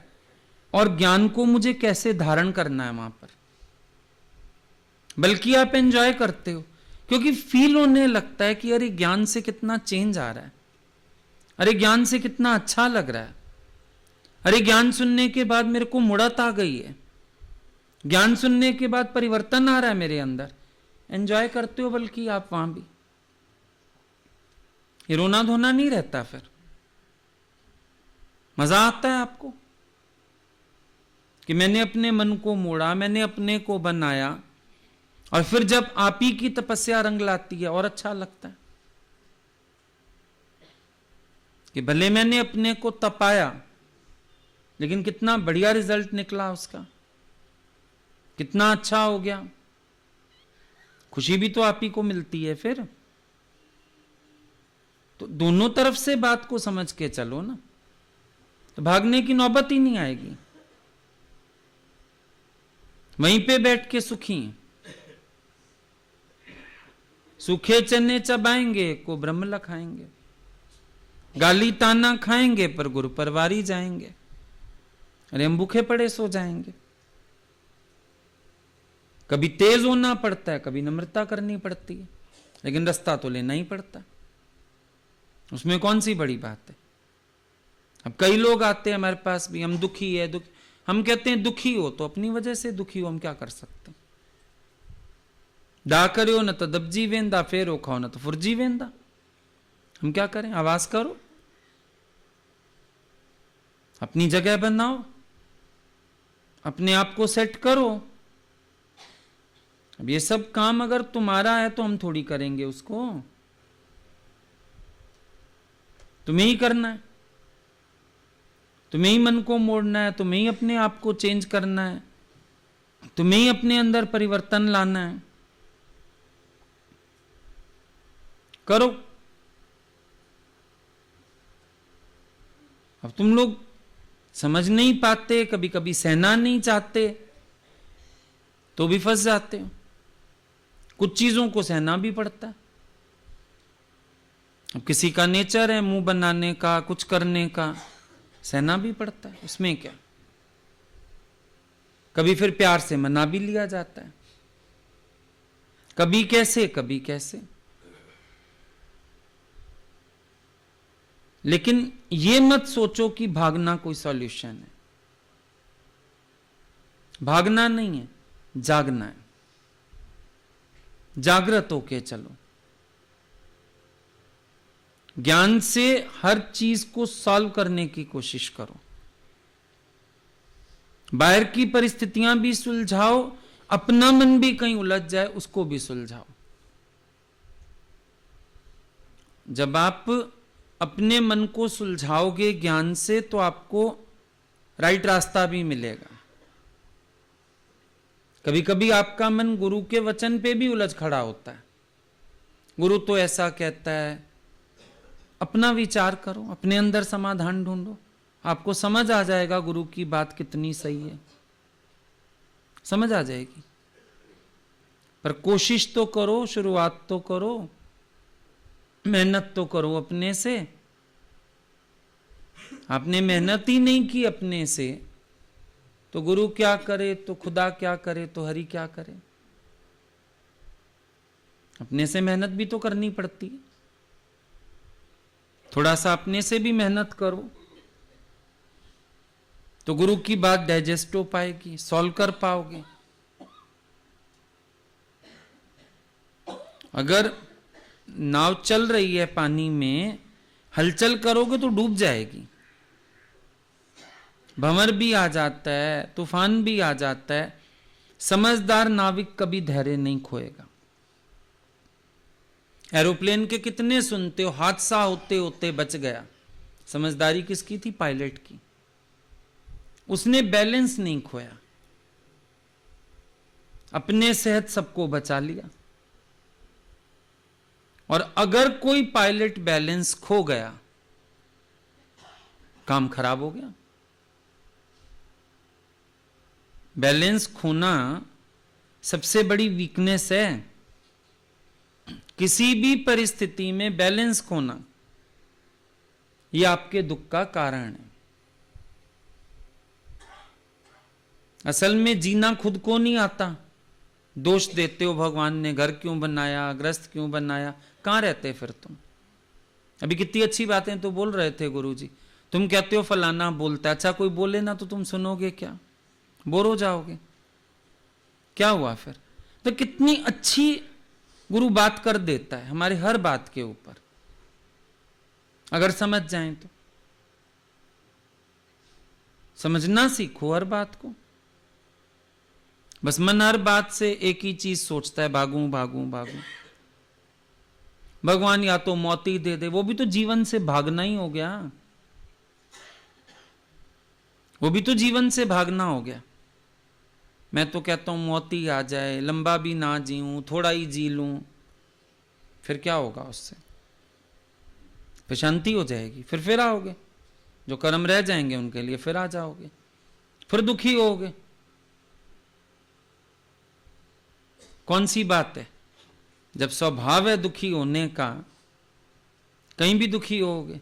और ज्ञान को मुझे कैसे धारण करना है वहां पर। बल्कि आप एंजॉय करते हो क्योंकि फील होने लगता है कि अरे ज्ञान से कितना चेंज आ रहा है, अरे ज्ञान से कितना अच्छा लग रहा है, अरे ज्ञान सुनने के बाद मेरे को मुड़त आ गई है, ज्ञान सुनने के बाद परिवर्तन आ रहा है मेरे अंदर। एंजॉय करते हो बल्कि आप वहां भी। ये रोना धोना नहीं रहता, फिर मजा आता है आपको कि मैंने अपने मन को मोड़ा, मैंने अपने को बनाया, और फिर जब आप ही की तपस्या रंग लाती है और अच्छा लगता है कि भले मैंने अपने को तपाया लेकिन कितना बढ़िया रिजल्ट निकला उसका, कितना अच्छा हो गया। खुशी भी तो आप ही को मिलती है फिर। तो दोनों तरफ से बात को समझ के चलो ना, तो भागने की नौबत ही नहीं आएगी। वहीं पे बैठ के सुखी, सूखे चने चबाएंगे को ब्रह्म लखाएंगे, गाली ताना खाएंगे पर गुरु परवारी जाएंगे, अरे हम भूखे पड़े सो जाएंगे। कभी तेज होना पड़ता है, कभी नम्रता करनी पड़ती है, लेकिन रास्ता तो लेना ही पड़ता है। उसमें कौन सी बड़ी बात है। अब कई लोग आते हैं हमारे पास भी, हम दुखी है, हम कहते हैं दुखी हो तो अपनी वजह से दुखी हो, हम क्या कर सकते हैं। दा करो न तो दबजी वेंदा, फेरो खाओ न तो फुरजी वेंदा, हम क्या करें। आवाज करो, अपनी जगह बनाओ, अपने आप को सेट करो। अब ये सब काम अगर तुम्हारा है तो हम थोड़ी करेंगे उसको, तुम्हें ही करना है, तुम्हें ही मन को मोड़ना है, तुम्हें ही अपने आप को चेंज करना है, तुम्हें ही अपने अंदर परिवर्तन लाना है। करो। अब तुम लोग समझ नहीं पाते, कभी कभी सहना नहीं चाहते तो भी फंस जाते हो। कुछ चीजों को सहना भी पड़ता है। अब किसी का नेचर है मुंह बनाने का, कुछ करने का, सहना भी पड़ता है, उसमें क्या। कभी फिर प्यार से मना भी लिया जाता है, कभी कैसे कभी कैसे। लेकिन ये मत सोचो कि भागना कोई सॉल्यूशन है। भागना नहीं है, जागना है। जागृत होके चलो। ज्ञान से हर चीज को सॉल्व करने की कोशिश करो। बाहर की परिस्थितियां भी सुलझाओ, अपना मन भी कहीं उलझ जाए उसको भी सुलझाओ। जब आप अपने मन को सुलझाओगे ज्ञान से तो आपको राइट रास्ता भी मिलेगा। कभी कभी आपका मन गुरु के वचन पे भी उलझ खड़ा होता है। गुरु तो ऐसा कहता है, अपना विचार करो, अपने अंदर समाधान ढूंढो, आपको समझ आ जाएगा गुरु की बात कितनी सही है, समझ आ जाएगी। पर कोशिश तो करो, शुरुआत तो करो, मेहनत तो करो अपने से। आपने मेहनत ही नहीं की अपने से तो गुरु क्या करे, तो खुदा क्या करे, तो हरि क्या करे। अपने से मेहनत भी तो करनी पड़ती है। थोड़ा सा अपने से भी मेहनत करो तो गुरु की बात डाइजेस्ट हो पाएगी, सॉल्व कर पाओगे। अगर नाव चल रही है पानी में, हलचल करोगे तो डूब जाएगी। भंवर भी आ जाता है, तूफान भी आ जाता है, समझदार नाविक कभी धैर्य नहीं खोएगा। एरोप्लेन के कितने सुनते हो, हादसा होते होते बच गया। समझदारी किसकी थी? पायलट की। उसने बैलेंस नहीं खोया, अपने सेहत सबको बचा लिया। और अगर कोई पायलट बैलेंस खो गया, काम खराब हो गया। बैलेंस खोना सबसे बड़ी वीकनेस है। किसी भी परिस्थिति में बैलेंस खोना यह आपके दुख का कारण है। असल में जीना खुद को नहीं आता। दोष देते हो भगवान ने घर क्यों बनाया, ग्रस्त क्यों बनाया। कहां रहते फिर तुम? अभी कितनी अच्छी बातें तो बोल रहे थे गुरुजी। तुम कहते हो फलाना बोलता, अच्छा कोई बोले ना तो तुम सुनोगे क्या? बोर हो जाओगे। क्या हुआ फिर? तो कितनी अच्छी गुरु बात कर देता है हमारे हर बात के ऊपर, अगर समझ जाएं तो। समझना सीखो हर बात को। बस मन हर बात से एक ही चीज सोचता है, भागूं भागूं भागूं। भगवान या तो मौत ही दे दे, वो भी तो जीवन से भागना ही हो गया। वो भी तो जीवन से भागना हो गया। मैं तो कहता हूं मौत ही आ जाए, लंबा भी ना जीऊं, थोड़ा ही जी लूं, फिर क्या होगा उससे? फिर शांति हो जाएगी, फिर आओगे। जो कर्म रह जाएंगे उनके लिए फिर आ जाओगे, फिर दुखी होगे। कौन सी बात है? जब स्वभाव है दुखी होने का, कहीं भी दुखी होगे।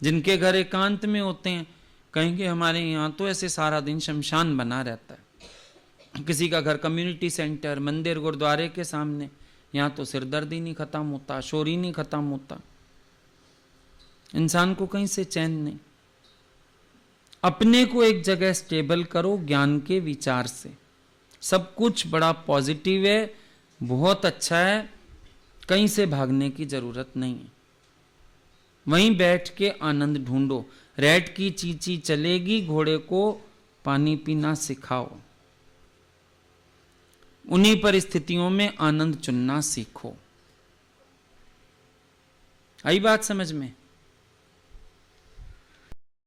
जिनके घर एकांत में होते हैं कहेंगे हमारे यहां तो ऐसे सारा दिन शमशान बना रहता है। किसी का घर कम्युनिटी सेंटर, मंदिर, गुरुद्वारे के सामने, यहां तो सिरदर्द ही नहीं खत्म होता, शोर ही नहीं खत्म होता। इंसान को कहीं से चैन नहीं। अपने को एक जगह स्टेबल करो ज्ञान के विचार से। सब कुछ बड़ा पॉजिटिव है, बहुत अच्छा है, कहीं से भागने की जरूरत नहीं है। वहीं बैठ के आनंद ढूंढो। रैट की चींची चलेगी, घोड़े को पानी पीना सिखाओ। उन्हीं परिस्थितियों में आनंद चुनना सीखो। आई बात समझ में?